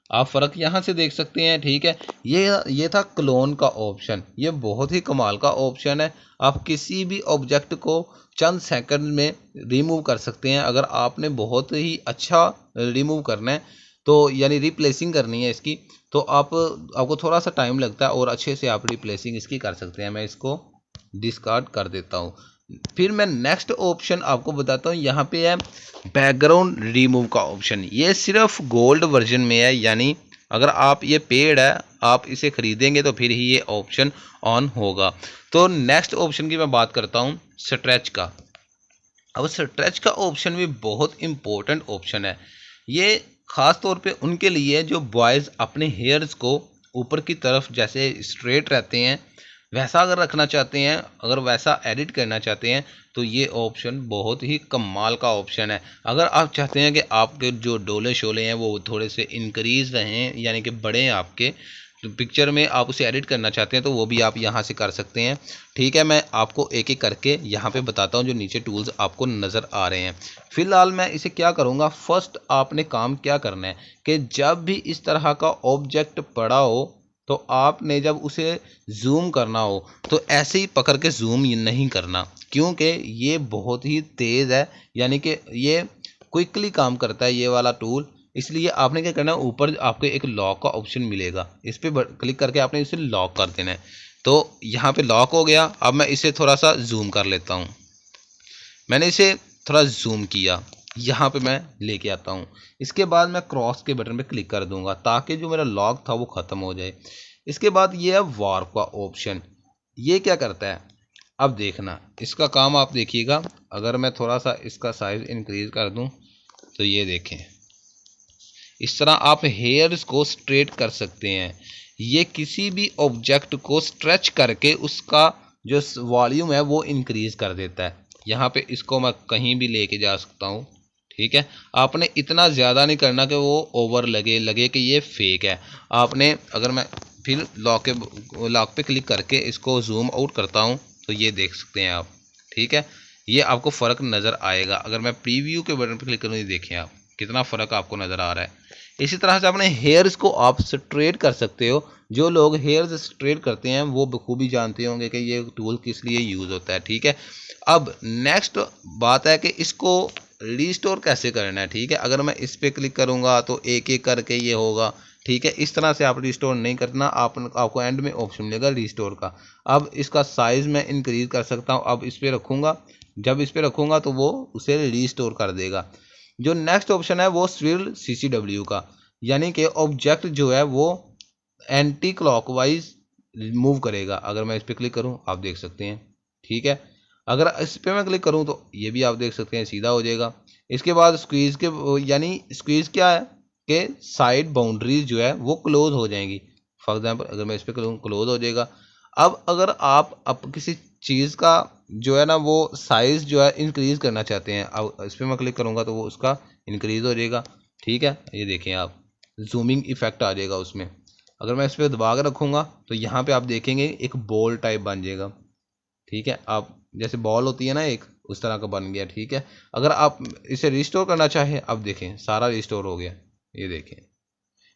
आप फ़र्क यहाँ से देख सकते हैं। ठीक है, ये था क्लोन का ऑप्शन। ये बहुत ही कमाल का ऑप्शन है। आप किसी भी ऑब्जेक्ट को चंद सेकंड में रिमूव कर सकते हैं। अगर आपने बहुत ही अच्छा रिमूव करना है, तो यानी रिप्लेसिंग करनी है इसकी, तो आपको थोड़ा सा टाइम लगता है और अच्छे से आप रिप्लेसिंग इसकी कर सकते हैं। मैं इसको डिस्कार्ड कर देता हूँ। फिर मैं नेक्स्ट ऑप्शन आपको बताता हूँ। यहाँ पे है बैकग्राउंड रिमूव का ऑप्शन। ये सिर्फ गोल्ड वर्जन में है, यानी अगर आप, ये पेड है, आप इसे खरीदेंगे तो फिर ही ये ऑप्शन ऑन होगा। तो नेक्स्ट ऑप्शन की मैं बात करता हूँ, स्ट्रेच का। अब स्ट्रेच का ऑप्शन भी बहुत इंपॉर्टेंट ऑप्शन है। ये ख़ास तौर पे उनके लिए जो बॉयज़ अपने हेयर्स को ऊपर की तरफ जैसे स्ट्रेट रहते हैं वैसा अगर रखना चाहते हैं, अगर वैसा एडिट करना चाहते हैं, तो ये ऑप्शन बहुत ही कमाल का ऑप्शन है। अगर आप चाहते हैं कि आपके जो डोले शोले हैं वो थोड़े से इंक्रीज रहें, यानी कि बड़े हैं आपके, तो पिक्चर में आप उसे एडिट करना चाहते हैं तो वो भी आप यहाँ से कर सकते हैं। ठीक है, मैं आपको एक एक करके यहाँ पे बताता हूँ जो नीचे टूल्स आपको नज़र आ रहे हैं। फिलहाल मैं इसे क्या करूँगा, फर्स्ट आपने काम क्या करना है कि जब भी इस तरह का ऑब्जेक्ट पड़ा हो तो आपने जब उसे जूम करना हो तो ऐसे ही पकड़ के जूम नहीं करना, क्योंकि ये बहुत ही तेज़ है, यानी कि ये क्विकली काम करता है ये वाला टूल। इसलिए आपने क्या करना है, ऊपर आपको एक लॉक का ऑप्शन मिलेगा, इस पर क्लिक करके आपने इसे लॉक कर देना है। तो यहाँ पे लॉक हो गया। अब मैं इसे थोड़ा सा जूम कर लेता हूँ। मैंने इसे थोड़ा जूम किया, यहाँ पे मैं लेके आता हूँ। इसके बाद मैं क्रॉस के बटन पे क्लिक कर दूंगा ताकि जो मेरा लॉक था वो ख़त्म हो जाए। इसके बाद ये है वार्प का ऑप्शन। ये क्या करता है, अब देखना इसका काम आप देखिएगा। अगर मैं थोड़ा सा इसका साइज इंक्रीज कर दूं तो ये देखें, इस तरह आप हेयर्स को स्ट्रेट कर सकते हैं। ये किसी भी ऑब्जेक्ट को स्ट्रेच करके उसका जो वॉल्यूम है वो इंक्रीज कर देता है। यहाँ पे इसको मैं कहीं भी लेके जा सकता हूँ। ठीक है, आपने इतना ज़्यादा नहीं करना कि वो ओवर लगे कि ये फेक है। आपने, अगर मैं फिर लॉक पे क्लिक करके इसको जूम आउट करता हूँ तो ये देख सकते हैं आप। ठीक है, ये आपको फ़र्क नज़र आएगा। अगर मैं प्रीव्यू के बटन पर क्लिक करूँ, ये देखें आप कितना फ़र्क आपको नज़र आ रहा है। इसी तरह से अपने हेयर्स को आप स्ट्रेट कर सकते हो। जो लोग हेयर्स स्ट्रेट करते हैं वो बखूबी जानते होंगे कि ये टूल किस लिए यूज़ होता है। ठीक है, अब नेक्स्ट बात है कि इसको रिस्टोर कैसे करना है। ठीक है, अगर मैं इस पर क्लिक करूँगा तो एक एक करके ये होगा। ठीक है, इस तरह से आप रिस्टोर नहीं करना, आपको एंड में ऑप्शन मिलेगा रिस्टोर का। अब इसका साइज़ मैं इंक्रीज कर सकता हूँ। अब इस पर रखूँगा, जब इस पर रखूँगा तो वो उसे रिस्टोर कर देगा। जो नेक्स्ट ऑप्शन है वो स्विvel CCW का, यानी कि ऑब्जेक्ट जो है वो एंटी क्लॉकवाइज मूव करेगा। अगर मैं इस पर क्लिक करूं आप देख सकते हैं। ठीक है, अगर इस पर मैं क्लिक करूं तो ये भी आप देख सकते हैं सीधा हो जाएगा। इसके बाद स्क्वीज के, यानी स्क्वीज क्या है कि साइड बाउंड्रीज जो है वो क्लोज हो जाएंगी। फॉर एग्जांपल अगर मैं इस पर करूँ क्लोज हो जाएगा। अब अगर आप किसी चीज़ का जो है ना वो साइज़ जो है इंक्रीज़ करना चाहते हैं, अब इस पर मैं क्लिक करूँगा तो वो उसका इंक्रीज़ हो जाएगा। ठीक है, ये देखें आप, जूमिंग इफेक्ट आ जाएगा उसमें। अगर मैं इस पर दबा कर रखूँगा तो यहाँ पे आप देखेंगे एक बॉल टाइप बन जाएगा। ठीक है, आप जैसे बॉल होती है ना एक, उस तरह का बन गया। ठीक है, अगर आप इसे रिस्टोर करना चाहें, अब देखें सारा रिस्टोर हो गया। ये देखें,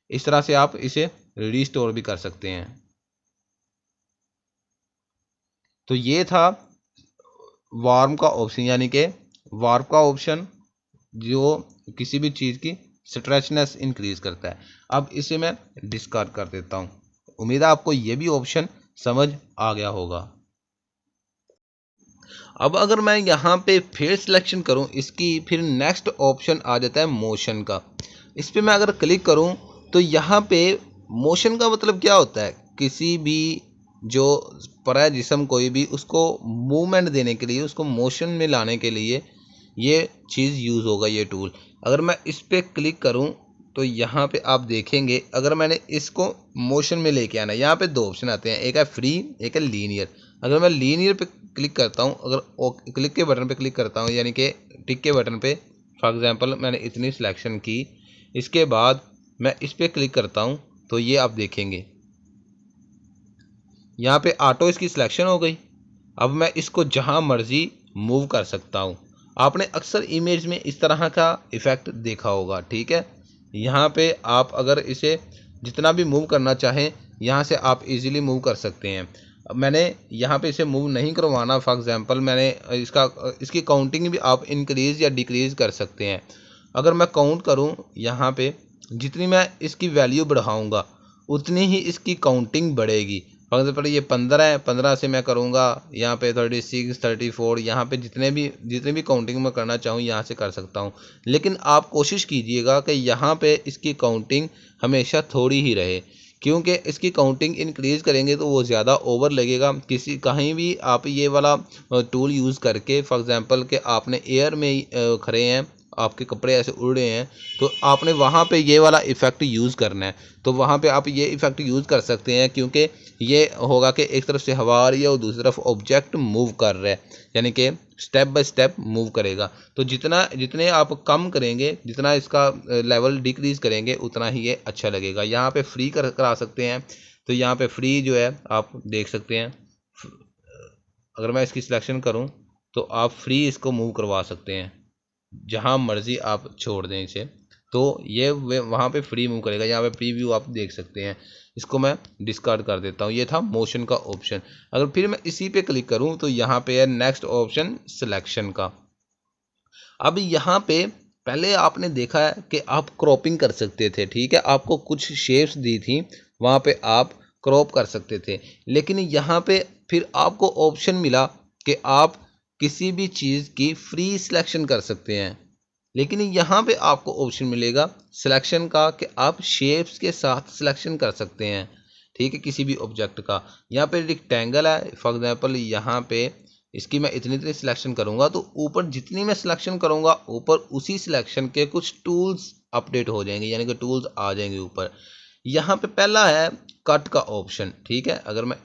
इस तरह से आप इसे रिस्टोर भी कर सकते हैं। तो ये था वार्म का ऑप्शन, यानी कि वार्प का ऑप्शन जो किसी भी चीज़ की स्ट्रेचनेस इंक्रीज करता है। अब इसे मैं डिस्कार्ड कर देता हूँ। उम्मीद है आपको ये भी ऑप्शन समझ आ गया होगा। अब अगर मैं यहाँ पे फिर सिलेक्शन करूँ इसकी, फिर नेक्स्ट ऑप्शन आ जाता है मोशन का। इस पर मैं अगर क्लिक करूँ तो यहाँ पे मोशन का मतलब क्या होता है, किसी भी जो परा जिस्म कोई भी उसको मूवमेंट देने के लिए, उसको मोशन में लाने के लिए ये चीज़ यूज़ होगा, ये टूल। अगर मैं इस पर क्लिक करूँ तो यहाँ पे आप देखेंगे, अगर मैंने इसको मोशन में लेके आना है, यहाँ पे दो ऑप्शन आते हैं, एक है फ्री, एक है लीनियर। अगर मैं लीनियर पे क्लिक करता हूँ, अगर क्लिक के बटन पे क्लिक करता हूँ, यानी कि टिक के बटन पे, फॉर एग्जांपल मैंने इतनी सिलेक्शन की, इसके बाद मैं इस पर क्लिक करता हूँ तो ये आप देखेंगे यहाँ पे ऑटो इसकी सिलेक्शन हो गई। अब मैं इसको जहाँ मर्जी मूव कर सकता हूँ। आपने अक्सर इमेज में इस तरह का इफ़ेक्ट देखा होगा। ठीक है, यहाँ पे आप अगर इसे जितना भी मूव करना चाहें यहाँ से आप इजीली मूव कर सकते हैं। अब मैंने यहाँ पे इसे मूव नहीं करवाना, फॉर एग्जांपल मैंने इसकी काउंटिंग भी आप इंक्रीज़ या डिक्रीज़ कर सकते हैं। अगर मैं काउंट करूँ यहाँ पे, जितनी मैं इसकी वैल्यू बढ़ाऊँगा उतनी ही इसकी काउंटिंग बढ़ेगी। फॉर एग्जाम्पल ये 15 है, 15 से मैं करूँगा यहाँ पे 36, 34, यहाँ पे जितने भी काउंटिंग मैं करना चाहूँ यहाँ से कर सकता हूँ। लेकिन आप कोशिश कीजिएगा कि यहाँ पे इसकी काउंटिंग हमेशा थोड़ी ही रहे, क्योंकि इसकी काउंटिंग इंक्रीज़ करेंगे तो वो ज़्यादा ओवर लगेगा। कहीं भी आप ये वाला टूल यूज़ करके, फॉर एग्जांपल कि आपने एयर में खड़े हैं, आपके कपड़े ऐसे उड़ रहे हैं, तो आपने वहाँ पे ये वाला इफ़ेक्ट यूज़ करना है। तो वहाँ पे आप ये इफ़ेक्ट यूज़ कर सकते हैं, क्योंकि ये होगा कि एक तरफ से हवा आ रही है और दूसरी तरफ ऑब्जेक्ट मूव कर रहा है, यानी कि स्टेप बाय स्टेप मूव करेगा। तो जितने आप कम करेंगे, जितना इसका लेवल डिक्रीज़ करेंगे, उतना ही ये अच्छा लगेगा। यहाँ पे फ्री करा सकते हैं, तो यहाँ पे फ्री जो है आप देख सकते हैं। अगर मैं इसकी सिलेक्शन करूँ तो आप फ्री इसको मूव करवा सकते हैं, जहाँ मर्जी आप छोड़ दें इसे, तो ये वहाँ पे फ्री मूव करेगा। यहाँ पे प्रीव्यू आप देख सकते हैं। इसको मैं डिस्कार्ड कर देता हूँ। ये था मोशन का ऑप्शन। अगर फिर मैं इसी पे क्लिक करूँ तो यहाँ पे है नेक्स्ट ऑप्शन सिलेक्शन का। अब यहाँ पे पहले आपने देखा है कि आप क्रॉपिंग कर सकते थे, ठीक है, आपको कुछ शेप्स दी थी, वहाँ पे आप क्रॉप कर सकते थे। लेकिन यहाँ पे फिर आपको ऑप्शन मिला कि आप किसी भी चीज़ की फ्री सिलेक्शन कर सकते हैं। लेकिन यहाँ पे आपको ऑप्शन मिलेगा सिलेक्शन का कि आप शेप्स के साथ सिलेक्शन कर सकते हैं, ठीक है, किसी भी ऑब्जेक्ट का। यहाँ पे रेक्टेंगल है, फॉर एग्जांपल यहाँ पे इसकी मैं इतनी सिलेक्शन करूँगा तो ऊपर जितनी मैं सिलेक्शन करूँगा ऊपर उसी सिलेक्शन के कुछ टूल्स अपडेट हो जाएंगे, यानी कि टूल्स आ जाएंगे ऊपर। यहाँ पे पहला है कट का ऑप्शन, ठीक है, अगर मैं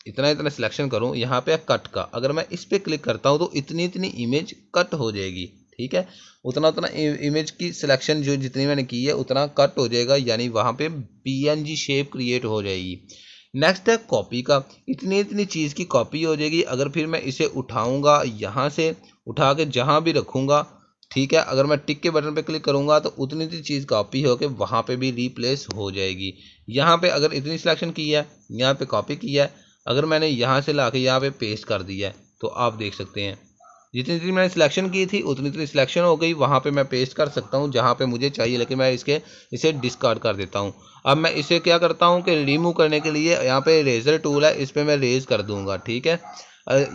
इतना सिलेक्शन करूँ, यहाँ पे है कट का, अगर मैं इस पर क्लिक करता हूँ तो इतनी इमेज कट हो जाएगी, ठीक है, उतना इमेज की सिलेक्शन जो जितनी मैंने की है उतना कट हो जाएगा, यानी वहाँ पे PNG शेप क्रिएट हो जाएगी। नेक्स्ट है कॉपी का, इतनी चीज़ की कॉपी हो जाएगी। अगर फिर मैं इसे उठाऊंगा, यहाँ से उठा के जहाँ भी रखूँगा, ठीक है, अगर मैं टिक के बटन पे क्लिक करूँगा तो उतनी चीज़ कॉपी होके वहाँ पे भी रिप्लेस हो जाएगी। यहाँ पे अगर इतनी सिलेक्शन की है, यहाँ पे कॉपी की है, अगर मैंने यहाँ से ला के यहाँ पे पेस्ट कर दिया है तो आप देख सकते हैं जितनी मैंने सिलेक्शन की थी उतनी सिलेक्शन हो गई, वहाँ पे मैं पेस्ट कर सकता हूँ जहाँ पे मुझे चाहिए, लेकिन मैं इसे डिस्कार्ड कर देता हूँ। अब मैं इसे क्या करता हूँ कि रिमूव करने के लिए यहाँ पे इरेजर टूल है, इस पर मैं रेज कर दूँगा, ठीक है,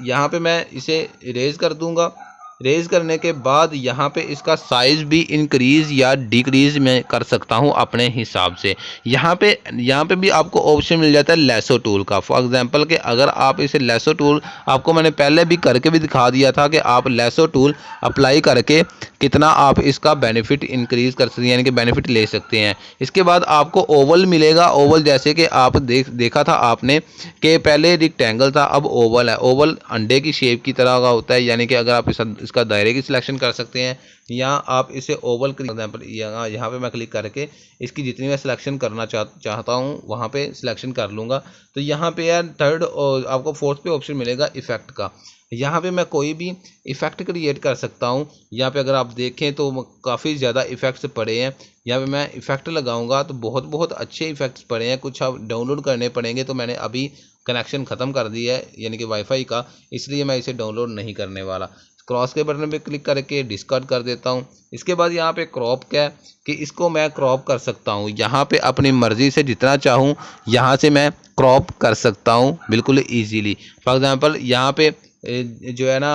यहाँ पे मैं इसे इरेज कर दूँगा। रेज करने के बाद यहाँ पे इसका साइज़ भी इंक्रीज़ या डिक्रीज़ मैं कर सकता हूँ अपने हिसाब से। यहाँ पे भी आपको ऑप्शन मिल जाता है लेसो टूल का। फॉर एग्जांपल कि अगर आप इसे लेसो टूल, आपको मैंने पहले भी करके भी दिखा दिया था कि आप लेसो टूल अप्लाई करके कितना आप इसका बेनिफिट इंक्रीज़ कर सकते हैं, यानी कि बेनिफिट ले सकते हैं। इसके बाद आपको ओवल मिलेगा। ओवल जैसे कि आप देखा था आपने कि पहले रेक्टेंगल था, अब ओवल है। ओवल अंडे की शेप की तरह का होता है, यानी कि अगर आप इसका दायरे की सिलेक्शन कर सकते हैं, या आप इसे ओवल एग्जाम्पल यहाँ पे मैं क्लिक करके इसकी जितनी मैं सिलेक्शन करना चाहता हूँ वहाँ पे सिलेक्शन कर लूँगा। तो यहाँ पे यार थर्ड और आपको फोर्थ पे ऑप्शन मिलेगा इफेक्ट का। यहाँ पे मैं कोई भी इफ़ेक्ट क्रिएट कर सकता हूँ। यहाँ पे अगर आप देखें तो काफ़ी ज़्यादा इफ़ेक्ट्स पड़े हैं। यहाँ पे मैं इफ़ेक्ट लगाऊंगा तो बहुत अच्छे इफ़ेक्ट्स पड़े हैं। कुछ आप डाउनलोड करने पड़ेंगे, तो मैंने अभी कनेक्शन ख़त्म कर दिया है यानी कि वाईफाई का, इसलिए मैं इसे डाउनलोड नहीं करने वाला। क्रॉस के बटन पे क्लिक करके डिस्कार्ड कर देता हूँ। इसके बाद यहाँ पे क्रॉप क्या है कि इसको मैं क्रॉप कर सकता हूँ। यहाँ पे अपनी मर्ज़ी से जितना चाहूँ यहाँ से मैं क्रॉप कर सकता हूँ बिल्कुल ईजीली। फॉर एग्ज़ाम्पल यहाँ पे जो है ना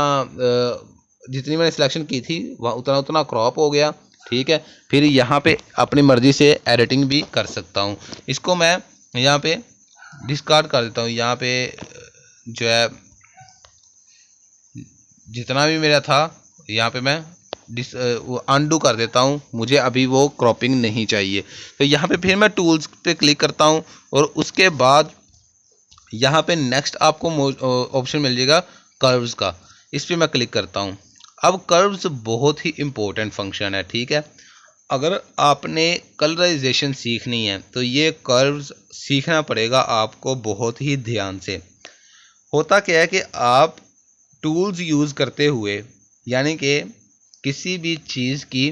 जितनी मैंने सिलेक्शन की थी वह उतना क्रॉप हो गया, ठीक है। फिर यहाँ पे अपनी मर्ज़ी से एडिटिंग भी कर सकता हूँ। इसको मैं यहाँ पे डिस्कार्ड कर देता हूँ। यहाँ पे जो है जितना भी मेरा था यहाँ पे मैं अनडू कर देता हूँ, मुझे अभी वो क्रॉपिंग नहीं चाहिए। तो यहाँ पे फिर मैं टूल्स पे क्लिक करता हूँ और उसके बाद यहाँ पे नेक्स्ट आपको ऑप्शन मिल जाएगा कर्व्स का। इस पर मैं क्लिक करता हूँ। अब कर्व्स बहुत ही इम्पोर्टेंट फंक्शन है, ठीक है। अगर आपने कलराइजेशन सीखनी है तो ये कर्व्स सीखना पड़ेगा आपको बहुत ही ध्यान से। होता क्या है कि आप टूल्स यूज़ करते हुए, यानी कि किसी भी चीज़ की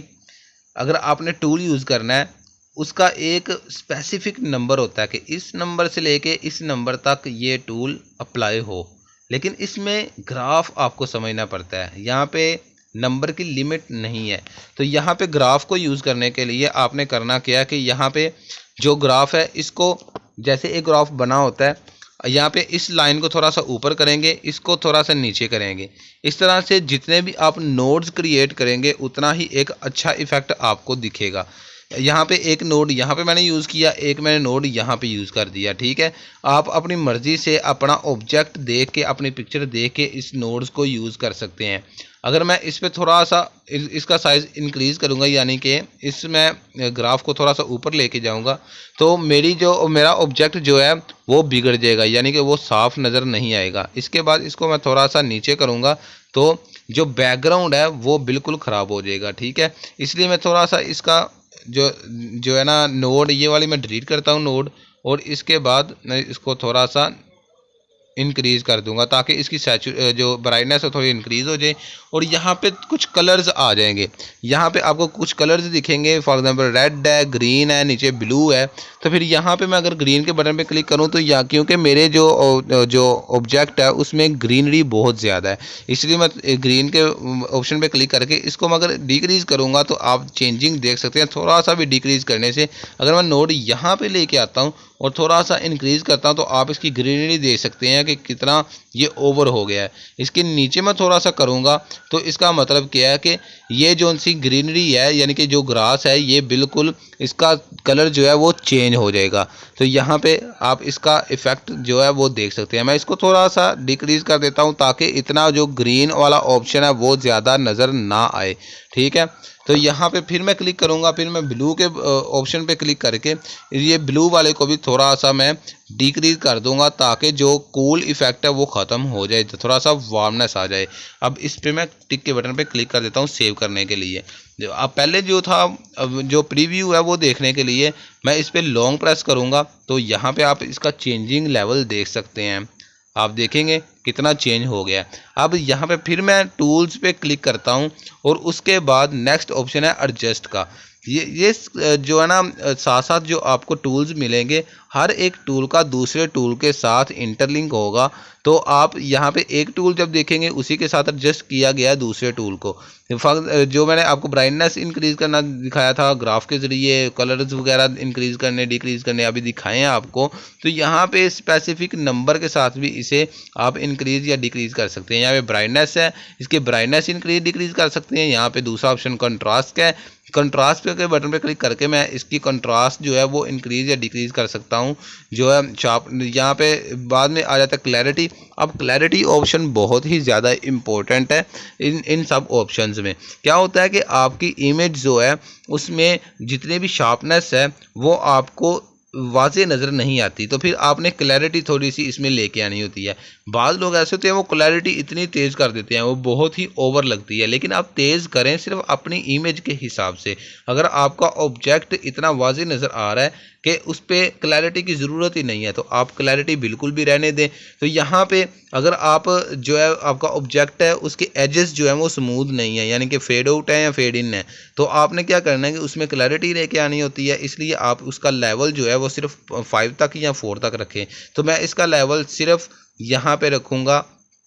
अगर आपने टूल यूज़ करना है उसका एक स्पेसिफिक नंबर होता है कि इस नंबर से लेके इस नंबर तक ये टूल अप्लाई हो, लेकिन इसमें ग्राफ आपको समझना पड़ता है। यहाँ पे नंबर की लिमिट नहीं है। तो यहाँ पे ग्राफ को यूज़ करने के लिए आपने करना क्या है कि यहाँ पे जो ग्राफ है इसको, जैसे एक ग्राफ बना होता है, यहाँ पे इस लाइन को थोड़ा सा ऊपर करेंगे, इसको थोड़ा सा नीचे करेंगे। इस तरह से जितने भी आप नोड्स क्रिएट करेंगे उतना ही एक अच्छा इफेक्ट आपको दिखेगा। यहाँ पे एक नोड यहाँ पे मैंने यूज़ किया, एक मैंने नोड यहाँ पे यूज़ कर दिया, ठीक है। आप अपनी मर्ज़ी से अपना ऑब्जेक्ट देख के, अपनी पिक्चर देख के इस नोड्स को यूज़ कर सकते हैं। अगर मैं इस पर थोड़ा सा इसका साइज़ इंक्रीज़ करूँगा, यानी कि इसमें ग्राफ को थोड़ा सा ऊपर लेके जाऊँगा, तो मेरा ऑब्जेक्ट जो है वो बिगड़ जाएगा, यानी कि वो साफ़ नज़र नहीं आएगा। इसके बाद इसको मैं थोड़ा सा नीचे करूँगा तो जो बैकग्राउंड है वो बिल्कुल ख़राब हो जाएगा, ठीक है। इसलिए मैं थोड़ा सा इसका जो है ना नोड, ये वाली मैं डिलीट करता हूँ नोड, और इसके बाद मैं इसको थोड़ा सा इंक्रीज़ कर दूंगा ताकि इसकी जो ब्राइटनेस है थोड़ी इंक्रीज़ हो जाए। और यहाँ पे कुछ कलर्स आ जाएंगे, यहाँ पे आपको कुछ कलर्स दिखेंगे, फॉर एग्जांपल रेड है, ग्रीन है, नीचे ब्लू है। तो फिर यहाँ पे मैं अगर ग्रीन के बटन पे क्लिक करूँ तो यहाँ, क्योंकि मेरे जो ऑब्जेक्ट है उसमें ग्रीनरी बहुत ज़्यादा है, इसलिए मैं ग्रीन के ऑप्शन पे क्लिक करके इसको मैं अगर डिक्रीज़ करूँगा तो आप चेंजिंग देख सकते हैं। थोड़ा सा भी डिक्रीज़ करने से अगर मैं नोड यहाँ पे लेके आता हूँ और थोड़ा सा इंक्रीज़ करता हूँ तो आप इसकी ग्रीनरी देख सकते हैं कि कितना ये ओवर हो गया है। इसके नीचे मैं थोड़ा सा करूँगा तो इसका मतलब क्या है कि ये जो सी ग्रीनरी है यानी कि जो ग्रास है ये बिल्कुल इसका कलर जो है वो चेंज हो जाएगा। तो यहाँ पे आप इसका इफ़ेक्ट जो है वो देख सकते हैं। मैं इसको थोड़ा सा डिक्रीज़ कर देता हूँ ताकि इतना जो ग्रीन वाला ऑप्शन है वो ज़्यादा नज़र ना आए, ठीक है। तो यहाँ पे फिर मैं क्लिक करूँगा, फिर मैं ब्लू के ऑप्शन पे क्लिक करके ये ब्लू वाले को भी थोड़ा सा मैं डिक्रीज कर दूंगा ताकि जो कूल इफेक्ट है वो ख़त्म हो जाए, तो थोड़ा सा वार्मनेस आ जाए। अब इस पे मैं टिक के बटन पे क्लिक कर देता हूँ सेव करने के लिए। जो अब पहले जो था जो प्रीव्यू है वो देखने के लिए मैं इस पर लॉन्ग प्रेस करूँगा तो यहाँ पे आप इसका चेंजिंग लेवल देख सकते हैं। आप देखेंगे कितना चेंज हो गया। अब यहाँ पे फिर मैं टूल्स पे क्लिक करता हूँ और उसके बाद नेक्स्ट ऑप्शन है एडजस्ट का। ये जो है ना साथ साथ जो आपको टूल्स मिलेंगे हर एक टूल का दूसरे टूल के साथ इंटरलिंक होगा। तो आप यहाँ पे एक टूल जब देखेंगे उसी के साथ एडजस्ट किया गया दूसरे टूल को। जो मैंने आपको ब्राइटनेस इंक्रीज़ करना दिखाया था ग्राफ के ज़रिए, कलर्स वगैरह इंक्रीज़ करने डिक्रीज़ करने अभी दिखाए हैं आपको, तो यहाँ पे स्पेसिफिक नंबर के साथ भी इसे आप इंक्रीज़ या डिक्रीज़ कर सकते हैं। यहाँ पे ब्राइटनेस है, इसके ब्राइटनेस इंक्रीज़ डिक्रीज़ कर सकते हैं। यहाँ पे दूसरा ऑप्शन कंट्रास्ट का है, कंट्रास्ट पे के बटन पे क्लिक करके मैं इसकी कंट्रास्ट जो है वो इंक्रीज़ या डिक्रीज़ कर सकता हूँ। जो है शार्प, यहाँ पे बाद में आ जाता है क्लैरिटी। अब क्लैरिटी ऑप्शन बहुत ही ज़्यादा इम्पोर्टेंट है इन सब ऑप्शंस में। क्या होता है कि आपकी इमेज जो है उसमें जितने भी शार्पनेस है वो आपको वाज़े नज़र नहीं आती, तो फिर आपने क्लैरिटी थोड़ी सी इसमें लेके आनी होती है। बाद लोग ऐसे होते हैं वो क्लैरिटी इतनी तेज़ कर देते हैं वो बहुत ही ओवर लगती है, लेकिन आप तेज़ करें सिर्फ अपनी इमेज के हिसाब से। अगर आपका ऑब्जेक्ट इतना वाज़े नज़र आ रहा है कि उस पर क्लैरिटी की ज़रूरत ही नहीं है तो आप क्लैरिटी बिल्कुल भी रहने दें। तो यहाँ पे अगर आप जो है आपका ऑब्जेक्ट है उसके एजेस जो है वो स्मूथ नहीं है यानी कि फेड आउट है या फेड इन है, तो आपने क्या करना है कि उसमें क्लैरिटी लेके आनी होती है। इसलिए आप उसका लेवल जो है वो सिर्फ 5 तक या 4 तक रखें। तो मैं इसका लेवल सिर्फ यहाँ पे रखूँगा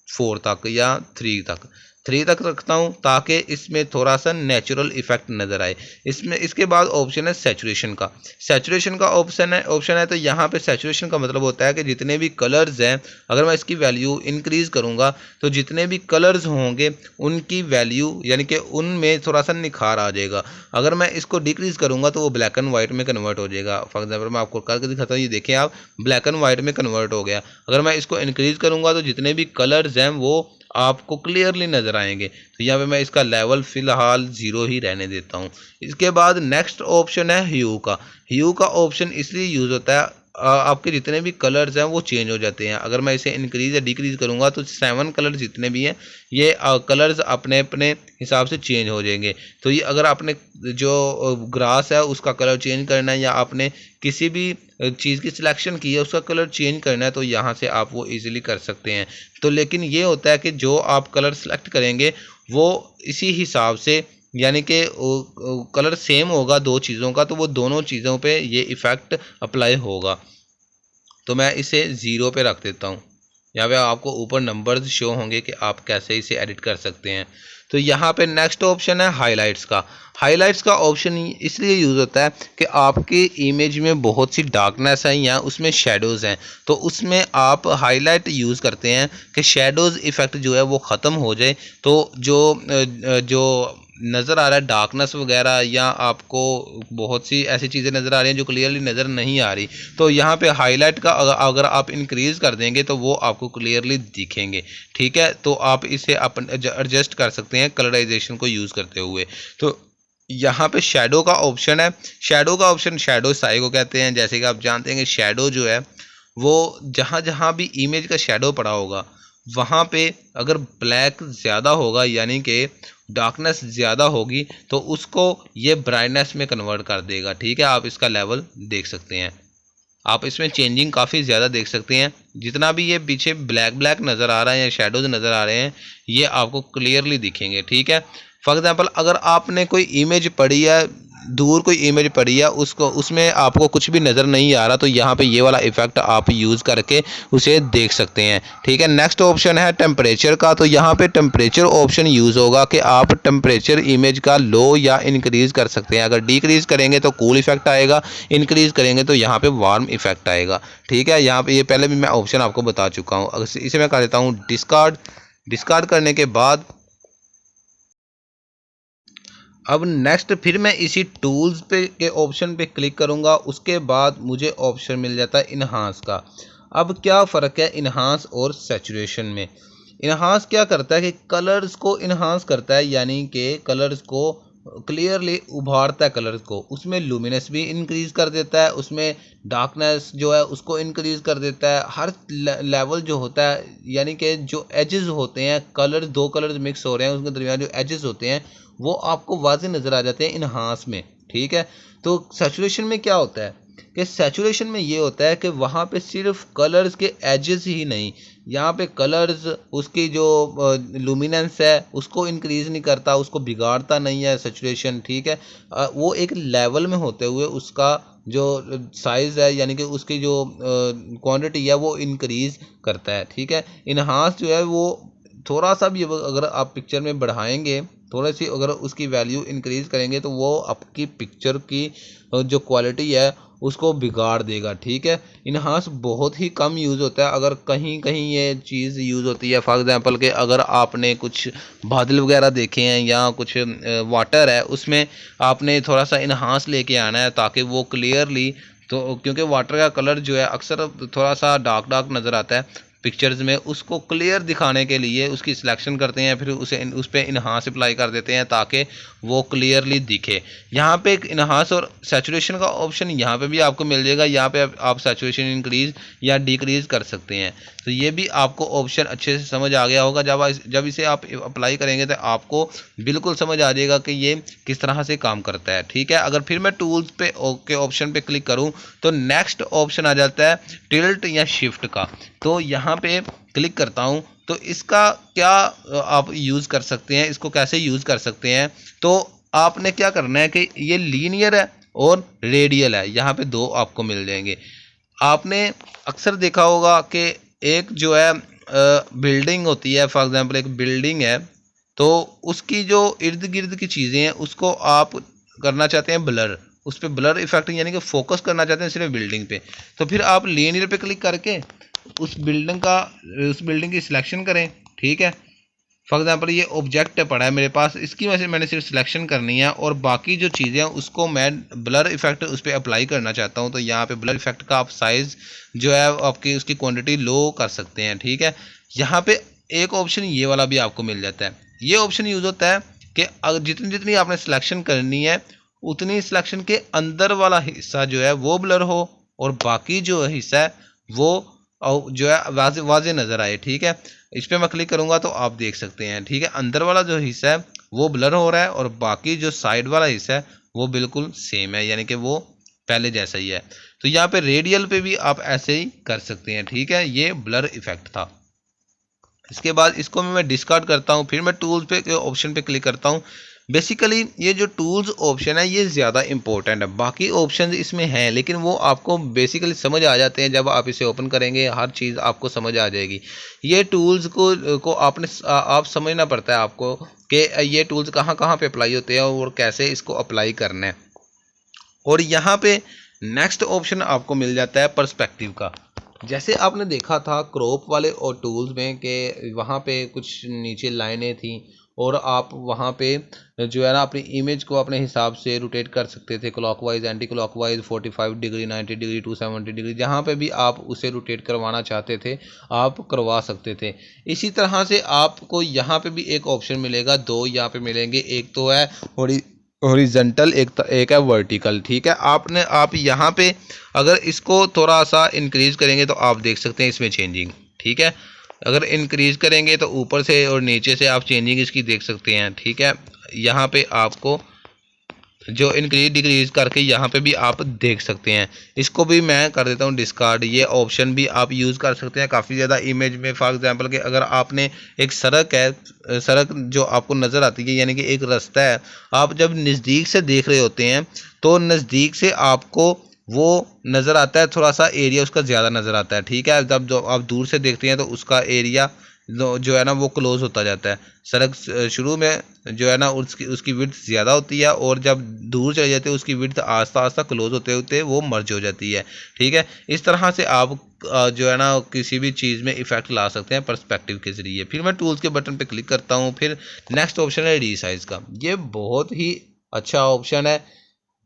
4 तक या 3 तक रखता हूँ ताकि इसमें थोड़ा सा नेचुरल इफेक्ट नज़र आए। इसमें इसके बाद ऑप्शन है सैचुरेशन का। सैचुरेशन का ऑप्शन है तो यहाँ पे सैचुरेशन का मतलब होता है कि जितने भी कलर्स हैं अगर मैं इसकी वैल्यू इंक्रीज़ करूँगा तो जितने भी कलर्स होंगे उनकी वैल्यू यानी कि उनमें थोड़ा सा निखार आ जाएगा। अगर मैं इसको डिक्रीज़ करूँगा तो वो ब्लैक एंड वाइट में कन्वर्ट हो जाएगा। फॉर एग्जाम्पल मैं आपको करके दिखाता हूँ, ये देखें आप ब्लैक एंड वाइट में कन्वर्ट हो गया। अगर मैं इसको इंक्रीज़ करूँगा तो जितने भी कलर्स हैं वो आपको क्लियरली नज़र आएंगे। तो यहाँ पे मैं इसका लेवल फ़िलहाल 0 ही रहने देता हूँ। इसके बाद नेक्स्ट ऑप्शन है ह्यू का। ह्यू का ऑप्शन इसलिए यूज़ होता है आपके जितने भी कलर्स हैं वो चेंज हो जाते हैं। अगर मैं इसे इंक्रीज़ या डिक्रीज़ करूँगा तो 7 कलर जितने भी हैं ये कलर्स अपने अपने हिसाब से चेंज हो जाएंगे। तो ये अगर आपने जो ग्रास है उसका कलर चेंज करना है या आपने किसी भी चीज़ की सिलेक्शन की है उसका कलर चेंज करना है तो यहाँ से आप वो इजीली कर सकते हैं। तो लेकिन ये होता है कि जो आप कलर सेलेक्ट करेंगे वो इसी हिसाब से यानी कि कलर सेम होगा दो चीज़ों का तो वो दोनों चीज़ों पे ये इफ़ेक्ट अप्लाई होगा। तो मैं इसे 0 पे रख देता हूँ। यहाँ पे आपको ऊपर नंबर्स शो होंगे कि आप कैसे इसे एडिट कर सकते हैं। तो यहाँ पे नेक्स्ट ऑप्शन है हाइलाइट्स का। हाइलाइट्स का ऑप्शन इसलिए यूज़ होता है कि आपकी इमेज में बहुत सी डार्कनेस है या उसमें शेडोज़ हैं तो उसमें आप हाईलाइट यूज़ करते हैं कि शेडोज़ इफ़ेक्ट जो है वो ख़त्म हो जाए। तो जो नज़र आ रहा है डार्कनेस वगैरह या आपको बहुत सी ऐसी चीज़ें नज़र आ रही हैं जो क्लियरली नज़र नहीं आ रही, तो यहाँ पे हाईलाइट का अगर आप इंक्रीज़ कर देंगे तो वो आपको क्लियरली दिखेंगे। ठीक है, तो आप इसे एडजस्ट कर सकते हैं कलराइजेशन को यूज़ करते हुए। तो यहाँ पे शेडो का ऑप्शन है। शेडो का ऑप्शन शेडो साई को कहते हैं। जैसे कि आप जानते हैं कि शेडो जो है वो जहाँ जहाँ भी इमेज का शेडो पड़ा होगा वहाँ पे अगर ब्लैक ज़्यादा होगा यानी कि डार्कनेस ज़्यादा होगी तो उसको ये ब्राइटनेस में कन्वर्ट कर देगा। ठीक है, आप इसका लेवल देख सकते हैं। आप इसमें चेंजिंग काफ़ी ज़्यादा देख सकते हैं। जितना भी ये पीछे ब्लैक ब्लैक नज़र आ रहा है या शेडोज़ नज़र आ रहे हैं, ये आपको क्लियरली दिखेंगे, ठीक है। फॉर एग्जांपल अगर आपने कोई इमेज पढ़ी है, दूर कोई इमेज पड़ी है, उसको उसमें आपको कुछ भी नज़र नहीं आ रहा, तो यहाँ पे ये वाला इफेक्ट आप यूज़ करके उसे देख सकते हैं, ठीक है। नेक्स्ट ऑप्शन है टेम्परेचर का। तो यहाँ पे टेम्परेचर ऑप्शन यूज़ होगा कि आप टेम्परेचर इमेज का लो या इंक्रीज़ कर सकते हैं। अगर डिक्रीज़ करेंगे तो कूल इफेक्ट आएगा, इंक्रीज़ करेंगे तो यहाँ पे वार्म इफेक्ट आएगा, ठीक है। यहाँ पे ये पहले भी मैं ऑप्शन आपको बता चुका हूँ। अगर इसे मैं कर देता हूँ डिस्कार्ड करने के बाद अब नेक्स्ट फिर मैं इसी टूल्स पे के ऑप्शन पे क्लिक करूँगा। उसके बाद मुझे ऑप्शन मिल जाता है इन्हांस का। अब क्या फ़र्क है इन्हांस और सैचुरेशन में? इन्हांस क्या करता है कि कलर्स को इन्हांस करता है, यानी कि कलर्स को क्लियरली उभारता है कलर्स को। उसमें लुमिनेंस भी इंक्रीज़ कर देता है, उसमें डार्कनेस जो है उसको इंक्रीज़ कर देता है। हर लेवल जो होता है, यानी कि जो एजेस होते हैं, कलर्स दो कलर्स मिक्स हो रहे हैं उसके दरमियान जो एजेस होते हैं वो आपको वाज़े नज़र आ जाते हैं इन्हांस में, ठीक है। तो सैचुरेशन में क्या होता है कि सैचुरेशन में ये होता है कि वहाँ पे सिर्फ कलर्स के एजेस ही नहीं, यहाँ पे कलर्स उसकी जो लुमिनेंस है उसको इंक्रीज़ नहीं करता, उसको बिगाड़ता नहीं है सैचुरेशन, ठीक है। वो एक लेवल में होते हुए उसका जो साइज़ है, यानी कि उसकी जो क्वांटिटी है वो इंक्रीज़ करता है, ठीक है। इन्हांस जो है वो थोड़ा सा भी अगर आप पिक्चर में बढ़ाएंगे, थोड़ी सी अगर उसकी वैल्यू इंक्रीज़ करेंगे तो वो आपकी पिक्चर की जो क्वालिटी है उसको बिगाड़ देगा, ठीक है। इन्हांस बहुत ही कम यूज़ होता है, अगर कहीं कहीं ये चीज़ यूज़ होती है। फॉर एग्जांपल के अगर आपने कुछ बादल वगैरह देखे हैं या कुछ वाटर है, उसमें आपने थोड़ा सा इन्हांस लेके आना है ताकि वो क्लियरली, तो क्योंकि वाटर का कलर जो है अक्सर थोड़ा सा डार्क डार्क नज़र आता है पिक्चर्स में, उसको क्लियर दिखाने के लिए उसकी सिलेक्शन करते हैं, फिर उसे उस पर इन्हांस अप्लाई कर देते हैं ताकि वो क्लियरली दिखे। यहाँ पे एक इन्हांस और सैचुरेशन का ऑप्शन यहाँ पे भी आपको मिल जाएगा। यहाँ पे आप सैचुरेशन इंक्रीज या डिक्रीज कर सकते हैं। तो ये भी आपको ऑप्शन अच्छे से समझ आ गया होगा। जब इसे आप अप्लाई करेंगे तो आपको बिल्कुल समझ आ जाएगा कि ये किस तरह से काम करता है, ठीक है। अगर फिर मैं टूल्स पे के ऑप्शन पे क्लिक करूँ तो नेक्स्ट ऑप्शन आ जाता है टिल्ट या शिफ्ट का। तो यहाँ पे क्लिक करता हूँ तो इसका क्या आप यूज़ कर सकते हैं, इसको कैसे यूज़ कर सकते हैं। तो आपने क्या करना है कि ये लीनियर है और रेडियल है, यहाँ पे दो आपको मिल जाएंगे। आपने अक्सर देखा होगा कि एक जो है बिल्डिंग होती है, फॉर एग्जांपल एक बिल्डिंग है, तो उसकी जो इर्द गिर्द की चीज़ें हैं उसको आप करना चाहते हैं ब्लर, उस पर ब्लर इफेक्ट यानी कि फोकस करना चाहते हैं सिर्फ बिल्डिंग पे। तो फिर आप लीनियर पे क्लिक करके उस बिल्डिंग की सिलेक्शन करें, ठीक है। फॉर एग्जांपल ये ऑब्जेक्ट पड़ा है मेरे पास, इसकी वजह से मैंने सिर्फ सिलेक्शन करनी है और बाकी जो चीज़ें हैं उसको मैं ब्लर इफेक्ट उस पर अप्लाई करना चाहता हूँ। तो यहाँ पे ब्लर इफेक्ट का आप साइज़ जो है आपकी उसकी क्वांटिटी लो कर सकते हैं, ठीक है। यहाँ पे एक ऑप्शन ये वाला भी आपको मिल जाता है। ये ऑप्शन यूज़ होता है कि जितनी जितनी आपने सिलेक्शन करनी है उतनी सिलेक्शन के अंदर वाला हिस्सा जो है वो ब्लर हो और बाकी जो हिस्सा है वो जो है वाजे नज़र आए, ठीक है। इस पर मैं क्लिक करूँगा तो आप देख सकते हैं, ठीक है। अंदर वाला जो हिस्सा है वो ब्लर हो रहा है और बाकी जो साइड वाला हिस्सा है वो बिल्कुल सेम है, यानी कि वो पहले जैसा ही है। तो यहाँ पे रेडियल पे भी आप ऐसे ही कर सकते हैं, ठीक है। ये ब्लर इफेक्ट था। इसके बाद इसको मैं डिस्कार्ड करता हूँ, फिर मैं टूल्स पे ऑप्शन पे क्लिक करता हूँ। बेसिकली ये जो टूल्स ऑप्शन है ये ज़्यादा इंपॉर्टेंट है, बाकी ऑप्शन इसमें हैं लेकिन वो आपको बेसिकली समझ आ जाते हैं जब आप इसे ओपन करेंगे, हर चीज़ आपको समझ आ जाएगी। ये टूल्स को आप समझना पड़ता है आपको कि ये टूल्स कहाँ कहाँ पे अप्लाई होते हैं और कैसे इसको अप्लाई करना है। और यहाँ पे नेक्स्ट ऑप्शन आपको मिल जाता है पर्सपेक्टिव का। जैसे आपने देखा था क्रॉप वाले और टूल्स में कि वहाँ पे कुछ नीचे लाइनें थी और आप वहाँ पे जो है ना अपनी इमेज को अपने हिसाब से रोटेट कर सकते थे, clockwise, anti clockwise, 45 degree, 90 degree, 270 degree, जहाँ पे भी आप उसे रोटेट करवाना चाहते थे आप करवा सकते थे। इसी तरह से आपको यहाँ पे भी एक ऑप्शन मिलेगा, दो यहाँ पे मिलेंगे, एक तो है हॉरिजॉन्टल, एक है वर्टिकल, ठीक है। आप यहाँ पे अगर इसको थोड़ा सा इंक्रीज करेंगे तो आप देख सकते हैं इसमें चेंजिंग, ठीक है। अगर इंक्रीज करेंगे तो ऊपर से और नीचे से आप चेंजिंग इसकी देख सकते हैं, ठीक है। यहाँ पे आपको जो इंक्रीज डिक्रीज करके यहाँ पे भी आप देख सकते हैं। इसको भी मैं कर देता हूँ डिस्कार्ड। ये ऑप्शन भी आप यूज़ कर सकते हैं काफ़ी ज़्यादा इमेज में। फॉर एग्जांपल कि अगर आपने एक सड़क है, सड़क जो आपको नज़र आती है यानी कि एक रास्ता है, आप जब नज़दीक से देख रहे होते हैं तो नज़दीक से आपको वो नज़र आता है, थोड़ा सा एरिया उसका ज़्यादा नज़र आता है, ठीक है। जब जो आप दूर से देखते हैं तो उसका एरिया जो है ना वो क्लोज होता जाता है। सड़क शुरू में जो है ना उसकी उसकी विड्थ ज़्यादा होती है, और जब दूर चले जाते हैं उसकी विड्थ आस्ता आस्ता क्लोज होते होते वो मर्ज हो जाती है, ठीक है। इस तरह से आप जो है ना किसी भी चीज़ में इफेक्ट ला सकते हैं पर्सपेक्टिव के ज़रिए। फिर मैं टूल्स के बटन पे क्लिक करता हूँ। फिर नेक्स्ट ऑप्शन है रीसाइज का। ये बहुत ही अच्छा ऑप्शन है।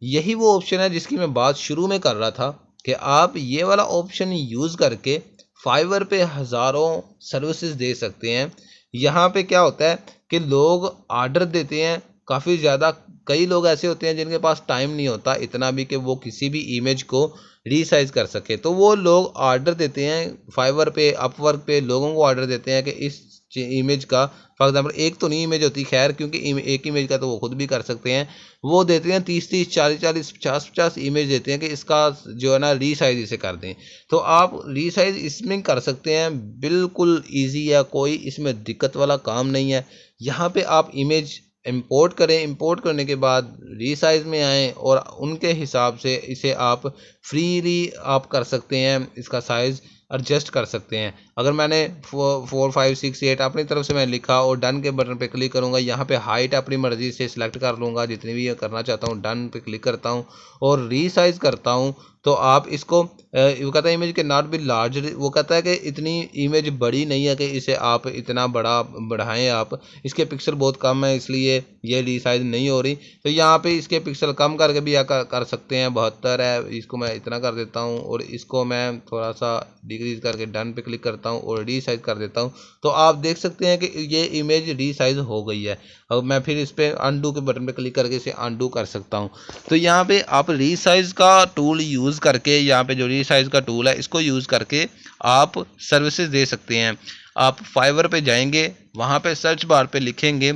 यही वो ऑप्शन है जिसकी मैं बात शुरू में कर रहा था कि आप ये वाला ऑप्शन यूज़ करके फाइवर पे हज़ारों सर्विसेज दे सकते हैं। यहाँ पे क्या होता है कि लोग ऑर्डर देते हैं काफ़ी ज़्यादा। कई लोग ऐसे होते हैं जिनके पास टाइम नहीं होता इतना भी कि वो किसी भी इमेज को रीसाइज कर सके, तो वो लोग ऑर्डर देते हैं फाइवर पे, अपवर्क पे लोगों को ऑर्डर देते हैं कि इस इमेज का, फॉर एग्जांपल एक तो नहीं इमेज होती खैर, क्योंकि एक इमेज का तो वो खुद भी कर सकते हैं। वो देते हैं 30-30, 40-40, 50-50 इमेज देते हैं कि इसका जो है ना रीसाइज इसे कर दें। तो आप रीसाइज इसमें कर सकते हैं, बिल्कुल ईजी है, कोई इसमें दिक्कत वाला काम नहीं है। यहाँ पे आप इमेज इंपोर्ट करें, इंपोर्ट करने के बाद रीसाइज में आएँ और उनके हिसाब से इसे आप फ्रीली आप कर सकते हैं, इसका साइज़ एडजस्ट कर सकते हैं। अगर मैंने 4, 5, 6, 8 अपनी तरफ से मैंने लिखा और डन के बटन पे क्लिक करूँगा, यहाँ पे हाइट अपनी मर्ज़ी से सिलेक्ट कर लूँगा जितनी भी करना चाहता हूँ, डन पे क्लिक करता हूँ और रीसाइज करता हूँ। तो आप इसको वो कहता है इमेज के नॉट बी लार्ज, वो कहता है कि इतनी इमेज बड़ी नहीं है कि इसे आप इतना बड़ा बढ़ाएं, आप इसके पिक्सल बहुत कम है इसलिए ये रीसाइज नहीं हो रही। तो यहाँ पे इसके पिक्सल कम करके भी कर सकते हैं। 72 है, इसको मैं इतना कर देता हूँ और इसको मैं थोड़ा सा डिक्रीज करके डन पे क्लिक करता हूँ और रीसाइज कर देता हूँ। तो आप देख सकते हैं कि ये इमेज रीसाइज हो गई है। अब मैं फिर इस पर अनडू के बटन पे क्लिक करके इसे अनडू कर सकता हूँ। तो यहाँ पे आप रीसाइज का टूल यूज़ करके, यहाँ पे जो रीसाइज का टूल है इसको यूज़ करके आप सर्विसेज दे सकते हैं। आप फाइवर पे जाएंगे, वहाँ पे सर्च बार पे लिखेंगे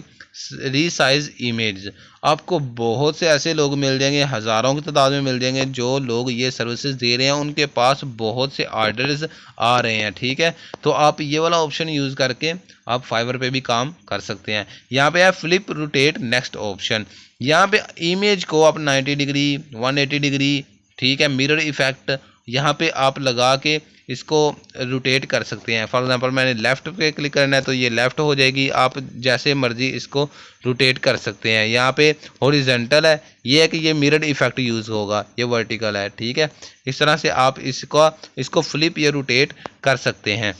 रीसाइज इमेज, आपको बहुत से ऐसे लोग मिल जाएंगे, हज़ारों की तादाद में मिल जाएंगे जो लोग ये सर्विसेज दे रहे हैं, उनके पास बहुत से ऑर्डर्स आ रहे हैं, ठीक है। तो आप ये वाला ऑप्शन यूज़ करके आप फाइवर पे भी काम कर सकते हैं। यहाँ पे है फ्लिप रोटेट नेक्स्ट ऑप्शन। यहाँ पे इमेज को आप 90 डिग्री, 180 डिग्री, ठीक है, मिरर इफेक्ट यहाँ पे आप लगा के इसको रोटेट कर सकते हैं। फॉर एग्जांपल मैंने लेफ़्ट पे क्लिक करना है तो ये लेफ़्ट हो जाएगी, आप जैसे मर्जी इसको रोटेट कर सकते हैं। यहाँ पे हॉरिजॉन्टल है, ये है कि ये मिरर इफेक्ट यूज़ होगा, ये वर्टिकल है, ठीक है। इस तरह से आप इसको फ्लिप या रोटेट कर सकते हैं।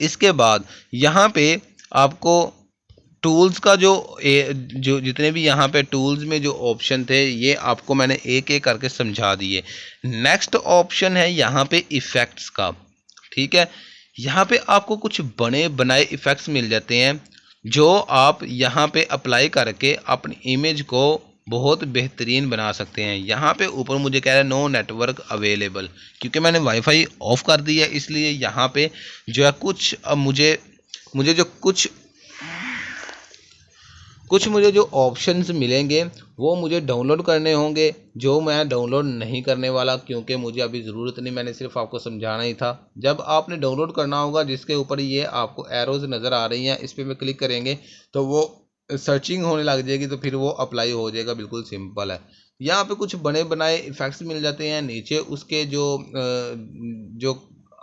इसके बाद यहाँ पे आपको टूल्स का जो जितने भी यहाँ पे टूल्स में जो ऑप्शन थे ये आपको मैंने एक एक करके समझा दिए। नेक्स्ट ऑप्शन है यहाँ पे इफ़ेक्ट्स का, ठीक है। यहाँ पे आपको कुछ बने बनाए इफ़ेक्ट्स मिल जाते हैं जो आप यहाँ पे अप्लाई करके अपनी इमेज को बहुत बेहतरीन बना सकते हैं। यहाँ पे ऊपर मुझे कह रहा है नो नेटवर्क अवेलेबल, क्योंकि मैंने वाईफाई ऑफ कर दिया इसलिए यहाँ पे जो है कुछ मुझे जो मुझे जो ऑप्शंस मिलेंगे वो मुझे डाउनलोड करने होंगे, जो मैं डाउनलोड नहीं करने वाला क्योंकि मुझे अभी ज़रूरत नहीं, मैंने सिर्फ आपको समझाना ही था। जब आपने डाउनलोड करना होगा जिसके ऊपर ये आपको एरोज़ नज़र आ रही हैं, इस पर क्लिक करेंगे तो वो सर्चिंग होने लग जाएगी, तो फिर वो अप्लाई हो जाएगा, बिल्कुल सिंपल है। यहाँ पे कुछ बने बनाए इफ़ेक्ट्स मिल जाते हैं। नीचे उसके जो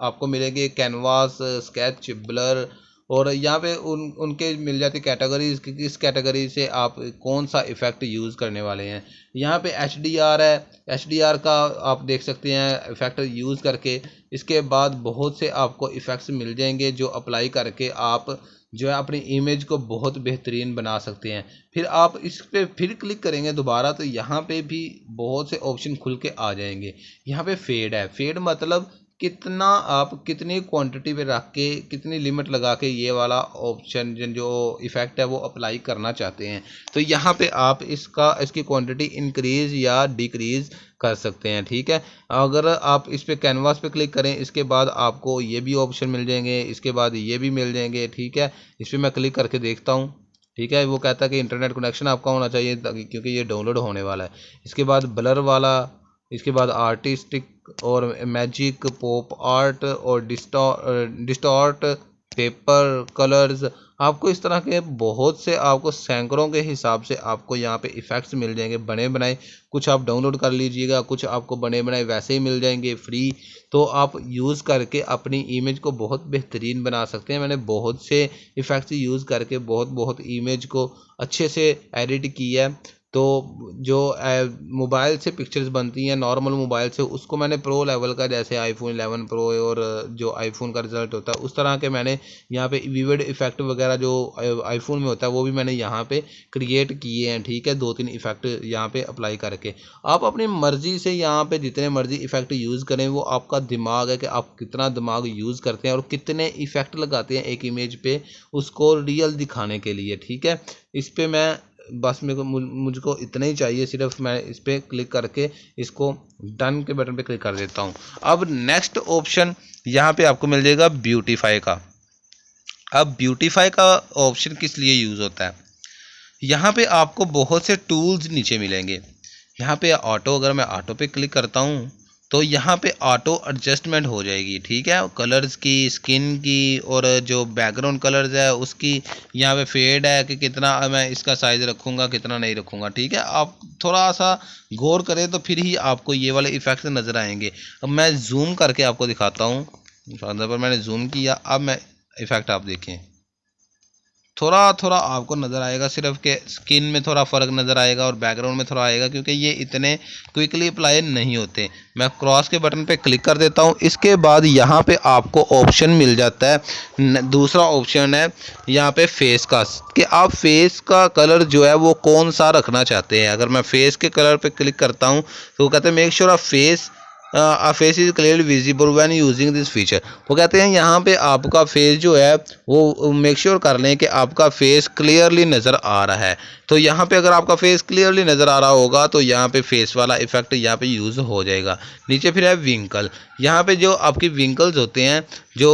आपको मिलेंगे कैनवास, स्केच, ब्लर, और यहाँ पे उनके मिल जाती कैटेगरीज कि किस कैटेगरी से आप कौन सा इफ़ेक्ट यूज़ करने वाले हैं। यहाँ पे HDR है, HDR का आप देख सकते हैं इफ़ेक्ट यूज़ करके। इसके बाद बहुत से आपको इफ़ेक्ट्स मिल जाएंगे जो अप्लाई करके आप जो है अपनी इमेज को बहुत बेहतरीन बना सकते हैं। फिर आप इस पर फिर क्लिक करेंगे दोबारा तो यहाँ पे भी बहुत से ऑप्शन खुल के आ जाएंगे। यहाँ पे फेड है, फेड मतलब कितना आप कितनी क्वांटिटी पे रख के कितनी लिमिट लगा के ये वाला ऑप्शन जो इफ़ेक्ट है वो अप्लाई करना चाहते हैं। तो यहाँ पे आप इसकी क्वांटिटी इंक्रीज़ या डिक्रीज़ कर सकते हैं, ठीक है। अगर आप इस पे कैनवास पे क्लिक करें इसके बाद आपको ये भी ऑप्शन मिल जाएंगे, इसके बाद ये भी मिल जाएंगे, ठीक है। इस पर मैं क्लिक करके देखता हूँ। ठीक है, वो कहता है कि इंटरनेट कनेक्शन आपका होना चाहिए क्योंकि ये डाउनलोड होने वाला है। इसके बाद ब्लर वाला, इसके बाद आर्टिस्टिक और मैजिक, पॉप आर्ट और डिस्टॉर्ट, पेपर कलर्स। आपको इस तरह के बहुत से, आपको सैकड़ों के हिसाब से आपको यहाँ पे इफ़ेक्ट्स मिल जाएंगे बने बनाए। कुछ आप डाउनलोड कर लीजिएगा, कुछ आपको बने बनाए वैसे ही मिल जाएंगे फ्री। तो आप यूज़ करके अपनी इमेज को बहुत बेहतरीन बना सकते हैं। मैंने बहुत से इफ़ेक्ट्स यूज़ करके बहुत इमेज को अच्छे से एडिट किया है। तो जो मोबाइल से पिक्चर्स बनती हैं नॉर्मल मोबाइल से, उसको मैंने प्रो लेवल का, जैसे आईफोन 11 प्रो और जो आईफोन का रिजल्ट होता है उस तरह के मैंने यहाँ पे विविड इफेक्ट वगैरह जो आईफोन में होता है वो भी मैंने यहाँ पे क्रिएट किए हैं। ठीक है, 2-3 इफेक्ट यहाँ पे अप्लाई करके आप अपनी मर्जी से यहाँ पे जितने मर्जी इफेक्ट यूज़ करें। वो आपका दिमाग है कि आप कितना दिमाग यूज़ करते हैं और कितने इफेक्ट लगाते हैं एक इमेज पे उसको रियल दिखाने के लिए। ठीक है, इस पे मैं बस मेरे को मुझको इतना ही चाहिए, सिर्फ मैं इस पर क्लिक करके इसको डन के बटन पे क्लिक कर देता हूँ। अब नेक्स्ट ऑप्शन यहाँ पे आपको मिल जाएगा ब्यूटीफाई का। अब ब्यूटीफाई का ऑप्शन किस लिए यूज़ होता है, यहाँ पे आपको बहुत से टूल्स नीचे मिलेंगे। यहाँ पे ऑटो, अगर मैं ऑटो पे क्लिक करता हूँ तो यहाँ पे ऑटो एडजस्टमेंट हो जाएगी। ठीक है, कलर्स की, स्किन की और जो बैकग्राउंड कलर्स है उसकी। यहाँ पे फेड है कि कितना मैं इसका साइज़ रखूँगा कितना नहीं रखूँगा। ठीक है, आप थोड़ा सा गौर करें तो फिर ही आपको ये वाले इफ़ेक्ट्स नज़र आएंगे। अब मैं जूम करके आपको दिखाता हूँ। पर मैंने जूम किया, अब मैं इफ़ेक्ट आप देखें, थोड़ा थोड़ा आपको नज़र आएगा, सिर्फ के स्किन में थोड़ा फ़र्क नज़र आएगा और बैकग्राउंड में थोड़ा आएगा क्योंकि ये इतने क्विकली अप्लाई नहीं होते। मैं क्रॉस के बटन पे क्लिक कर देता हूँ। इसके बाद यहाँ पे आपको ऑप्शन मिल जाता है, दूसरा ऑप्शन है यहाँ पे फेस का, कि आप फेस का कलर जो है वो कौन सा रखना चाहते हैं। अगर मैं फेस के कलर पे क्लिक करता हूँ तो वो कहते हैं make sure a face is clearly visible when using this feature. वो कहते हैं यहाँ पे आपका फेस जो है वो मेक श्योर कर लें कि आपका फेस क्लियरली नज़र आ रहा है। तो यहाँ पे अगर आपका फेस क्लियरली नज़र आ रहा होगा तो यहाँ पे फेस वाला इफेक्ट यहाँ पे यूज़ हो जाएगा। नीचे फिर है विंकल, यहाँ पे जो आपकी विंकल्स होते हैं, जो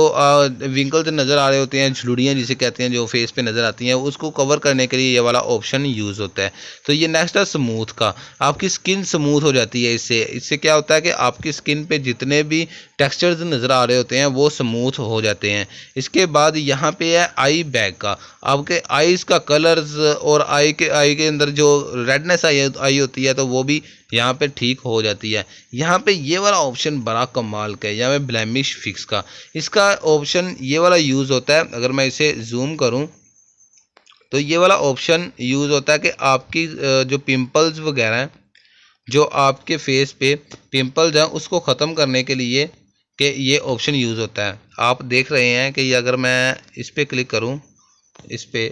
विंकल्स नज़र आ रहे होते हैं, झुर्रियाँ जिसे कहते हैं जो फेस पे नज़र आती हैं, उसको कवर करने के लिए ये वाला ऑप्शन यूज़ होता है। तो ये नेक्स्ट है स्मूथ का, आपकी स्किन स्मूथ हो जाती है इससे। इससे क्या होता है कि आपकी स्किन पे जितने भी टेक्सचर्स नज़र आ रहे होते हैं वो स्मूथ हो जाते हैं। इसके बाद यहाँ पे है आई बैग का, आपके आईज़ का कलर्स और आई के अंदर जो रेडनेस आई होती है तो वो भी यहाँ पे ठीक हो जाती है। यहाँ पे ये वाला ऑप्शन बड़ा कमाल का है, यहाँ पे ब्लेमिश फिक्स का, इसका ऑप्शन ये वाला यूज़ होता है। अगर मैं इसे जूम करूँ तो ये वाला ऑप्शन यूज़ होता है कि आपकी जो पिंपल्स वगैरह हैं, जो आपके फेस पे पिंपल्स हैं उसको ख़त्म करने के लिए कि ये ऑप्शन यूज़ होता है। आप देख रहे हैं कि अगर मैं इस पर क्लिक करूँ, इस पर,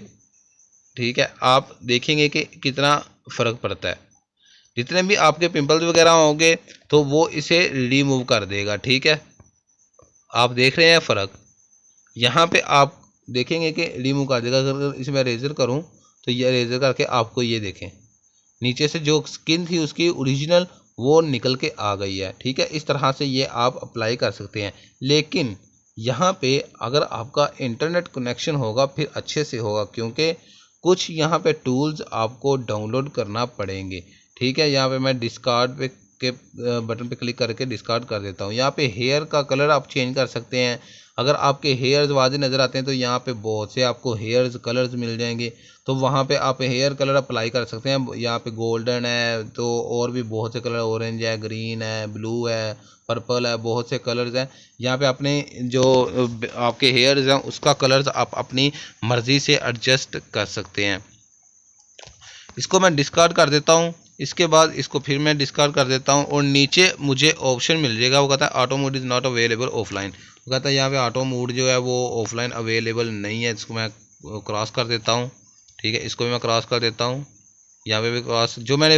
ठीक है, आप देखेंगे कि कितना फ़र्क पड़ता है। जितने भी आपके पिंपल्स वगैरह होंगे तो वो इसे रिमूव कर देगा। ठीक है, आप देख रहे हैं फ़र्क, यहाँ पे आप देखेंगे कि रिमूव कर देगा। अगर इसे मैं रेजर करूँ तो ये रेजर करके आपको ये देखें, नीचे से जो स्किन थी उसकी ओरिजिनल वो निकल के आ गई है। ठीक है, इस तरह से ये आप अप्लाई कर सकते हैं। लेकिन यहाँ पे अगर आपका इंटरनेट कनेक्शन होगा फिर अच्छे से होगा, क्योंकि कुछ यहाँ पे टूल्स आपको डाउनलोड करना पड़ेंगे। ठीक है, यहाँ पे मैं डिस्कार्ड पे के बटन पे क्लिक करके डिस्कार्ड कर देता हूँ। यहाँ पे हेयर का कलर आप चेंज कर सकते हैं। अगर आपके हेयर्स वाज़ेह नज़र आते हैं तो यहाँ पे बहुत से आपको हेयर्स कलर्स मिल जाएंगे, तो वहाँ पे आप हेयर कलर अप्लाई कर सकते हैं। यहाँ पे गोल्डन है तो और भी बहुत से कलर, ऑरेंज है, ग्रीन है, ब्लू है, पर्पल है, बहुत से कलर्स हैं। यहाँ पे अपने जो आपके हेयर्स हैं उसका कलर्स आप अपनी मर्ज़ी से एडजस्ट कर सकते हैं। इसको मैं डिस्कार्ड कर देता हूँ। इसके बाद इसको फिर मैं डिस्कार्ड कर देता हूँ और नीचे मुझे ऑप्शन मिल जाएगा, वो कहता है auto mode is not available offline. वो कहता है यहाँ पे ऑटो मोड जो है वो ऑफलाइन अवेलेबल नहीं है। इसको मैं क्रॉस कर देता हूँ। ठीक है, इसको भी मैं क्रॉस कर देता हूँ। यहाँ पे भी क्रॉस, जो मैंने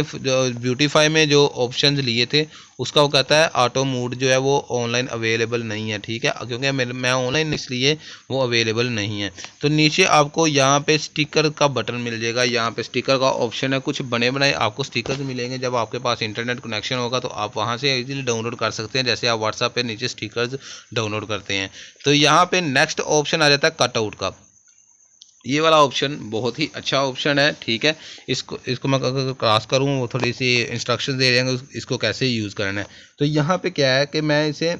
ब्यूटीफाई में जो ऑप्शंस लिए थे उसका वो कहता है ऑटो मोड जो है वो ऑनलाइन अवेलेबल नहीं है। ठीक है, क्योंकि मैं ऑनलाइन इसलिए वो अवेलेबल नहीं है। तो नीचे आपको यहाँ पे स्टिकर का बटन मिल जाएगा, यहाँ पे स्टिकर का ऑप्शन है। कुछ बने बनाए आपको स्टिकर्स मिलेंगे, जब आपके पास इंटरनेट कनेक्शन होगा तो आप वहाँ से इजीली डाउनलोड कर सकते हैं, जैसे आप व्हाट्सएप पे नीचे स्टिकर्स डाउनलोड करते हैं। तो यहाँ पे नेक्स्ट ऑप्शन आ जाता है कटआउट का। ये वाला ऑप्शन बहुत ही अच्छा ऑप्शन है, ठीक है। इसको मैं अगर क्रॉस करूँ, वो थोड़ी सी इंस्ट्रक्शन दे रहे हैं इसको कैसे यूज़ करना है। तो यहाँ पे क्या है कि मैं इसे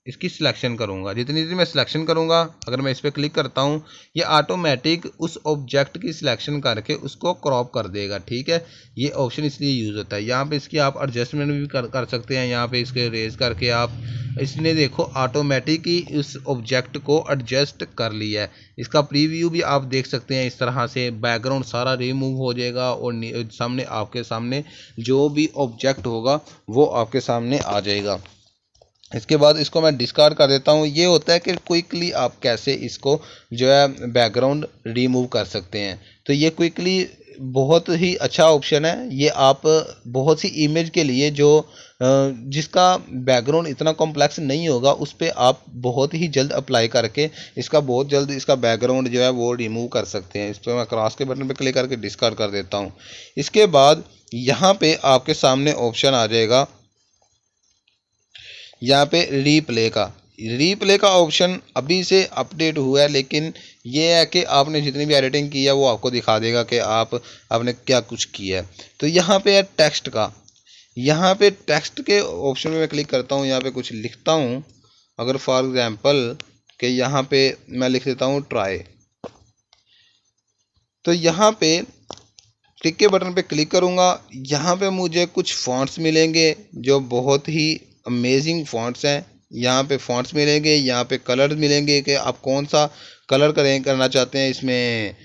इसकी सिलेक्शन करूँगा, जितनी मैं सिलेक्शन करूँगा, अगर मैं इस पर क्लिक करता हूँ, ये ऑटोमेटिक उस ऑब्जेक्ट की सिलेक्शन करके उसको क्रॉप कर देगा, ठीक है। ये ऑप्शन इसलिए यूज़ होता है। यहाँ पे इसकी आप एडजस्टमेंट भी कर सकते हैं। यहाँ पे इसके रेज करके आप, इसने देखो ऑटोमेटिक ही उस ऑब्जेक्ट को एडजस्ट कर लिया है। इसका प्रीव्यू भी आप देख सकते हैं। इस तरह से बैकग्राउंड सारा रिमूव हो जाएगा और सामने आपके सामने जो भी ऑब्जेक्ट होगा वो आपके सामने आ जाएगा। इसके बाद इसको मैं डिस्कार्ड कर देता हूँ। ये होता है कि क्विकली आप कैसे इसको जो है बैकग्राउंड रिमूव कर सकते हैं। तो ये क्विकली बहुत ही अच्छा ऑप्शन है। ये आप बहुत सी इमेज के लिए जो जिसका बैकग्राउंड इतना कॉम्प्लेक्स नहीं होगा उस पर आप बहुत ही जल्द अप्लाई करके इसका बहुत जल्द इसका बैकग्राउंड जो है वो रिमूव कर सकते हैं। इस पर मैं क्रॉस के बटन पर क्लिक करके डिस्कार्ड कर देता हूँ। इसके बाद यहाँ पे आपके सामने ऑप्शन आ जाएगा, यहाँ पे रीप्ले का ऑप्शन अभी से अपडेट हुआ है, लेकिन ये है कि आपने जितनी भी एडिटिंग की है वो आपको दिखा देगा कि आपने क्या कुछ किया है। तो यहाँ पे है टेक्स्ट का, यहाँ पे टेक्स्ट के ऑप्शन में मैं क्लिक करता हूँ, यहाँ पे कुछ लिखता हूँ। अगर फॉर एग्जांपल कि यहाँ पे मैं लिख देता हूँ ट्राई, तो यहाँ पे टिक के बटन पे क्लिक करूँगा। यहाँ पे मुझे कुछ फ़ॉन्ट्स मिलेंगे जो बहुत ही अमेजिंग फ़ॉन्ट्स हैं। यहाँ पे फ़ॉन्ट्स मिलेंगे, यहाँ पे कलर मिलेंगे कि आप कौन सा कलर करना चाहते हैं। इसमें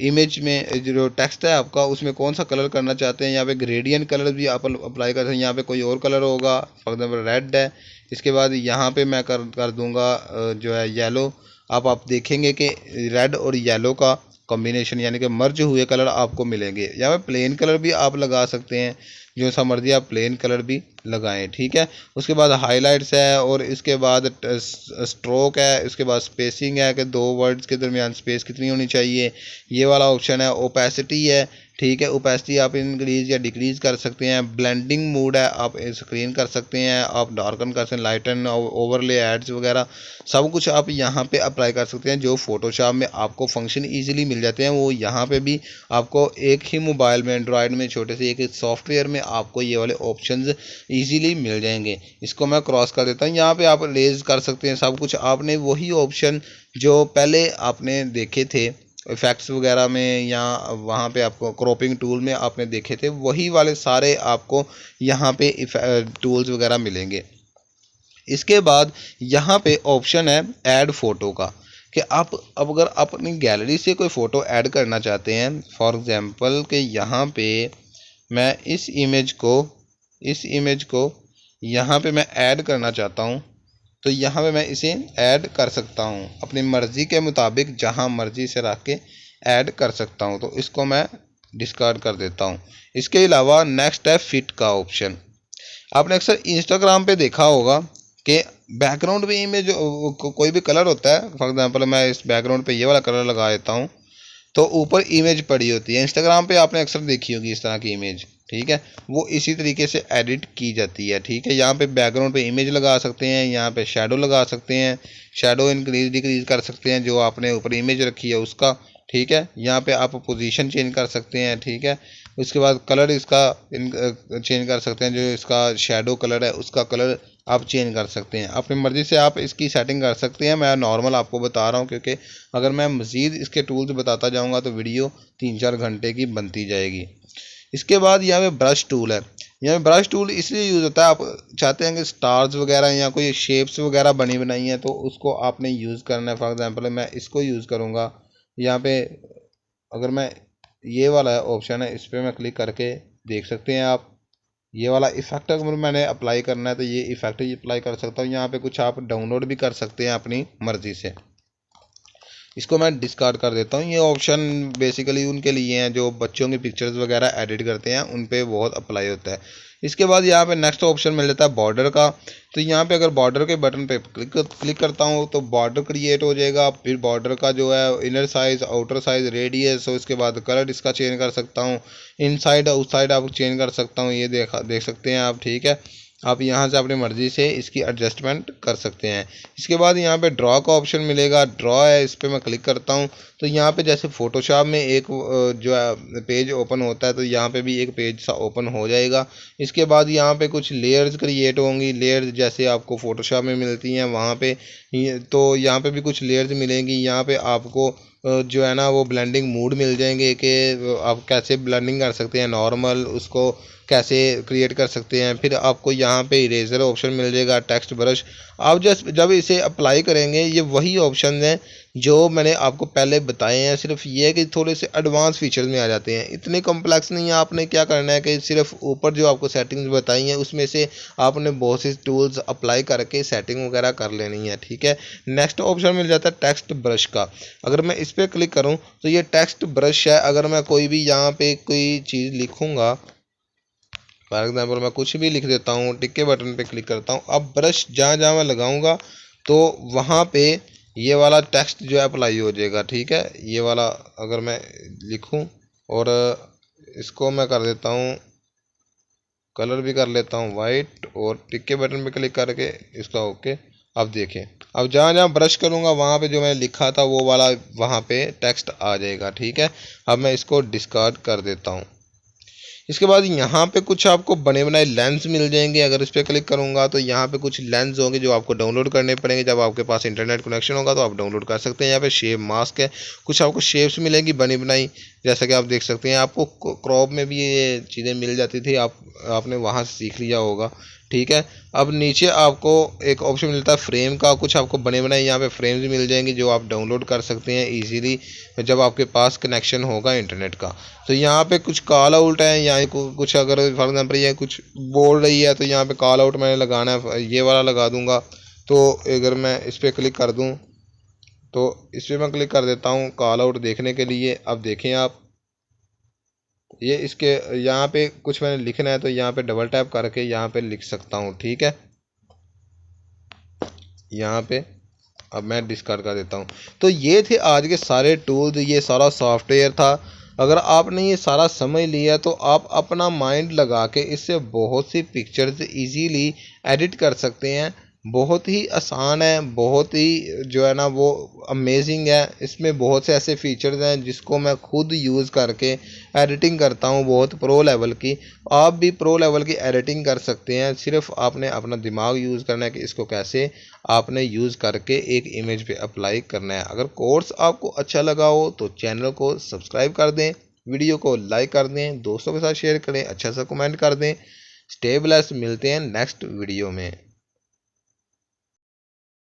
इमेज में जो टेक्स्ट है आपका उसमें कौन सा कलर करना चाहते हैं। यहाँ पे ग्रेडियंट कलर भी आप अप्लाई कर सकते हैं। यहाँ पे कोई और कलर होगा, फॉर एग्जाम्पल रेड है। इसके बाद यहाँ पे मैं कर दूँगा जो है येलो। आप देखेंगे कि रेड और येलो का कॉम्बिनेशन यानी कि मर्ज हुए कलर आपको मिलेंगे। या पे प्लेन कलर भी आप लगा सकते हैं, जो सा मर्जी आप प्लेन कलर भी लगाएं, ठीक है। उसके बाद हाइलाइट्स है और इसके बाद स्ट्रोक है। उसके बाद स्पेसिंग है कि दो वर्ड्स के दरमियान स्पेस कितनी होनी चाहिए। ये वाला ऑप्शन है। ओपेसिटी है, ठीक है। ओपेसिटी आप इंक्रीज या डिक्रीज कर सकते हैं। ब्लेंडिंग मोड है, आप स्क्रीन कर सकते हैं, आप डार्कन कर सकते हैं, लाइटन, ओवरले, एड्स वगैरह सब कुछ आप यहाँ पे अप्लाई कर सकते हैं। जो फोटोशॉप में आपको फंक्शन इजीली मिल जाते हैं वो यहाँ पे भी आपको एक ही मोबाइल में, एंड्रॉयड में, छोटे से एक सॉफ्टवेयर में आपको ये वाले ऑप्शंस इजीली मिल जाएंगे। इसको मैं क्रॉस कर देता हूँ। यहाँ पे आप रेज कर सकते हैं सब कुछ। आपने वही ऑप्शन जो पहले आपने देखे थे इफेक्ट्स वगैरह में या वहाँ पे आपको क्रॉपिंग टूल में आपने देखे थे, वही वाले सारे आपको यहाँ पे टूल्स वगैरह मिलेंगे। इसके बाद यहाँ पे ऑप्शन है ऐड फ़ोटो का, कि आप अब अगर आप अपनी गैलरी से कोई फ़ोटो ऐड करना चाहते हैं, फॉर एग्ज़ाम्पल कि यहाँ पे मैं इस इमेज को यहाँ पे मैं ऐड करना चाहता हूँ, तो यहाँ पे मैं इसे ऐड कर सकता हूँ अपनी मर्ज़ी के मुताबिक, जहाँ मर्ज़ी से रख के ऐड कर सकता हूँ। तो इसको मैं डिस्कार्ड कर देता हूँ। इसके अलावा नेक्स्ट है फिट का ऑप्शन। आपने अक्सर इंस्टाग्राम पे देखा होगा कि बैकग्राउंड में इमेज कोई भी कलर होता है, फॉर एग्जांपल मैं इस बैकग्राउंड पे ये वाला कलर लगा देता हूँ तो ऊपर इमेज पड़ी होती है। इंस्टाग्राम पे आपने अक्सर देखी होगी इस तरह की इमेज, ठीक है। वो इसी तरीके से एडिट की जाती है, ठीक है। यहाँ पे बैकग्राउंड पे इमेज लगा सकते हैं, यहाँ पे शेडो लगा सकते हैं, शेडो इंक्रीज डिक्रीज कर सकते हैं जो आपने ऊपर इमेज रखी है उसका, ठीक है। यहाँ पे आप पोजीशन चेंज कर सकते हैं, ठीक है। उसके बाद कलर इसका चेंज कर सकते हैं, जो इसका शेडो कलर है उसका कलर आप चेंज कर सकते हैं अपनी मर्ज़ी से। आप इसकी सेटिंग कर सकते हैं। मैं नॉर्मल आपको बता रहा हूँ क्योंकि अगर मैं मज़ीद इसके टूल्स बताता जाऊँगा तो वीडियो 3-4 घंटे की बनती जाएगी। इसके बाद यहाँ पे ब्रश टूल है। यहाँ पे ब्रश टूल इसलिए यूज़ होता है, आप चाहते हैं कि स्टार्स वगैरह या कोई शेप्स वगैरह बनी बनाई है तो उसको आपने यूज़ करना है। फॉर एग्जांपल मैं इसको यूज़ करूँगा। यहाँ पे अगर मैं ये वाला ऑप्शन है इस पर मैं क्लिक करके देख सकते हैं आप, ये वाला इफ़ेक्ट अगर मैंने अप्लाई करना है तो ये इफ़ेक्ट ही अप्लाई कर सकता हूँ। यहाँ पे कुछ आप डाउनलोड भी कर सकते हैं अपनी मर्ज़ी से। इसको मैं डिस्कार्ड कर देता हूँ। ये ऑप्शन बेसिकली उनके लिए हैं जो बच्चों की पिक्चर्स वगैरह एडिट करते हैं, उन पे बहुत अप्लाई होता है। इसके बाद यहाँ पे नेक्स्ट ऑप्शन मिल जाता है बॉर्डर का। तो यहाँ पे अगर बॉर्डर के बटन पे क्लिक करता हूँ तो बॉर्डर क्रिएट हो जाएगा। फिर बॉर्डर का जो है inner size, outer size, radius, और उसके बाद कलर इसका चेंज कर सकता हूँ। इनसाइड आउटसाइड आप चेंज कर सकता हूँ, ये देख सकते हैं आप, ठीक है। आप यहाँ से अपनी मर्ज़ी से इसकी एडजस्टमेंट कर सकते हैं। इसके बाद यहाँ पे ड्रॉ का ऑप्शन मिलेगा, ड्रॉ है, इस पर मैं क्लिक करता हूँ तो यहाँ पे जैसे फ़ोटोशॉप में एक जो है पेज ओपन होता है तो यहाँ पे भी एक पेज सा ओपन हो जाएगा। इसके बाद यहाँ पे कुछ लेयर्स क्रिएट होंगी, लेयर्स जैसे आपको फ़ोटोशॉप में मिलती हैं वहाँ पे, तो यहाँ पे भी कुछ लेयर्स मिलेंगी। यहाँ पे आपको जो है ना वो ब्लेंडिंग मूड मिल जाएंगे कि आप कैसे ब्लेंडिंग कर सकते हैं, नॉर्मल उसको कैसे क्रिएट कर सकते हैं। फिर आपको यहाँ पे इरेजर ऑप्शन मिल जाएगा, टेक्स्ट ब्रश। आप जब इसे अप्लाई करेंगे ये वही ऑप्शन हैं जो मैंने आपको पहले बताए हैं, सिर्फ ये है कि थोड़े से एडवांस फीचर्स में आ जाते हैं, इतने कॉम्प्लेक्स नहीं है। आपने क्या करना है कि सिर्फ ऊपर जो आपको सेटिंग्स बताई हैं उसमें से आपने बहुत से टूल्स अप्लाई करके सेटिंग वगैरह कर लेनी है, ठीक है। नेक्स्ट ऑप्शन मिल जाता है टेक्स्ट ब्रश का। अगर मैं इस पर क्लिक करूँ तो ये टेक्स्ट ब्रश है। अगर मैं कोई भी यहाँ पे कोई चीज़ लिखूँगा, फॉर एग्जाम्पल मैं कुछ भी लिख देता हूँ, टिक के बटन पे क्लिक करता हूँ, अब ब्रश जहाँ जहाँ मैं लगाऊंगा तो वहाँ पे ये वाला टेक्स्ट जो है अप्लाई हो जाएगा, ठीक है। ये वाला अगर मैं लिखूँ और इसको मैं कर देता हूँ, कलर भी कर लेता हूँ वाइट, और टिक के बटन पे क्लिक करके इसका ओके। अब देखें, अब जहाँ जहाँ ब्रश करूँगा वहाँ पे जो मैंने लिखा था वो वाला वहाँ पे टेक्स्ट आ जाएगा, ठीक है। अब मैं इसको डिस्कार्ड कर देता हूँ। इसके बाद यहाँ पे कुछ आपको बने बनाए लेंस मिल जाएंगे। अगर इस पर क्लिक करूँगा तो यहाँ पे कुछ लेंस होंगे जो आपको डाउनलोड करने पड़ेंगे। जब आपके पास इंटरनेट कनेक्शन होगा तो आप डाउनलोड कर सकते हैं। यहाँ पे शेप मास्क है, कुछ आपको शेप्स मिलेंगी बनी बनाई, जैसा कि आप देख सकते हैं। आपको क्रॉप में भी ये चीज़ें मिल जाती थी, आपने वहाँ से सीख लिया होगा, ठीक है। अब नीचे आपको एक ऑप्शन मिलता है फ्रेम का, कुछ आपको बने बनाए यहाँ पे फ्रेम्स मिल जाएंगे जो आप डाउनलोड कर सकते हैं इजीली जब आपके पास कनेक्शन होगा इंटरनेट का। तो यहाँ पे कुछ कॉल आउट है, यहाँ कुछ अगर फॉर एग्जांपल ये कुछ बोल रही है तो यहाँ पे कॉल आउट मैंने लगाना है, ये वाला लगा दूंगा। तो अगर मैं इस पर क्लिक कर दूँ तो इस पर मैं क्लिक कर देता हूँ कॉल आउट देखने के लिए। अब देखें आप, ये इसके यहाँ पे कुछ मैंने लिखना है तो यहाँ पे डबल टैप करके यहाँ पे लिख सकता हूँ, ठीक है। यहाँ पे अब मैं डिस्कार्ड कर देता हूँ। तो ये थे आज के सारे टूल्स, ये सारा सॉफ्टवेयर था। अगर आपने ये सारा समझ लिया तो आप अपना माइंड लगा के इससे बहुत सी पिक्चर्स इजीली एडिट कर सकते हैं। बहुत ही आसान है, बहुत ही जो है ना वो अमेजिंग है। इसमें बहुत से ऐसे फीचर्स हैं जिसको मैं खुद यूज़ करके एडिटिंग करता हूँ बहुत प्रो लेवल की। आप भी प्रो लेवल की एडिटिंग कर सकते हैं, सिर्फ आपने अपना दिमाग यूज़ करना है कि इसको कैसे आपने यूज़ करके एक इमेज पे अप्लाई करना है। अगर कोर्स आपको अच्छा लगा हो तो चैनल को सब्सक्राइब कर दें, वीडियो को लाइक कर दें, दोस्तों के साथ शेयर करें, अच्छा सा कमेंट कर दें। स्टे ब्लेस्ड, मिलते हैं नेक्स्ट वीडियो में।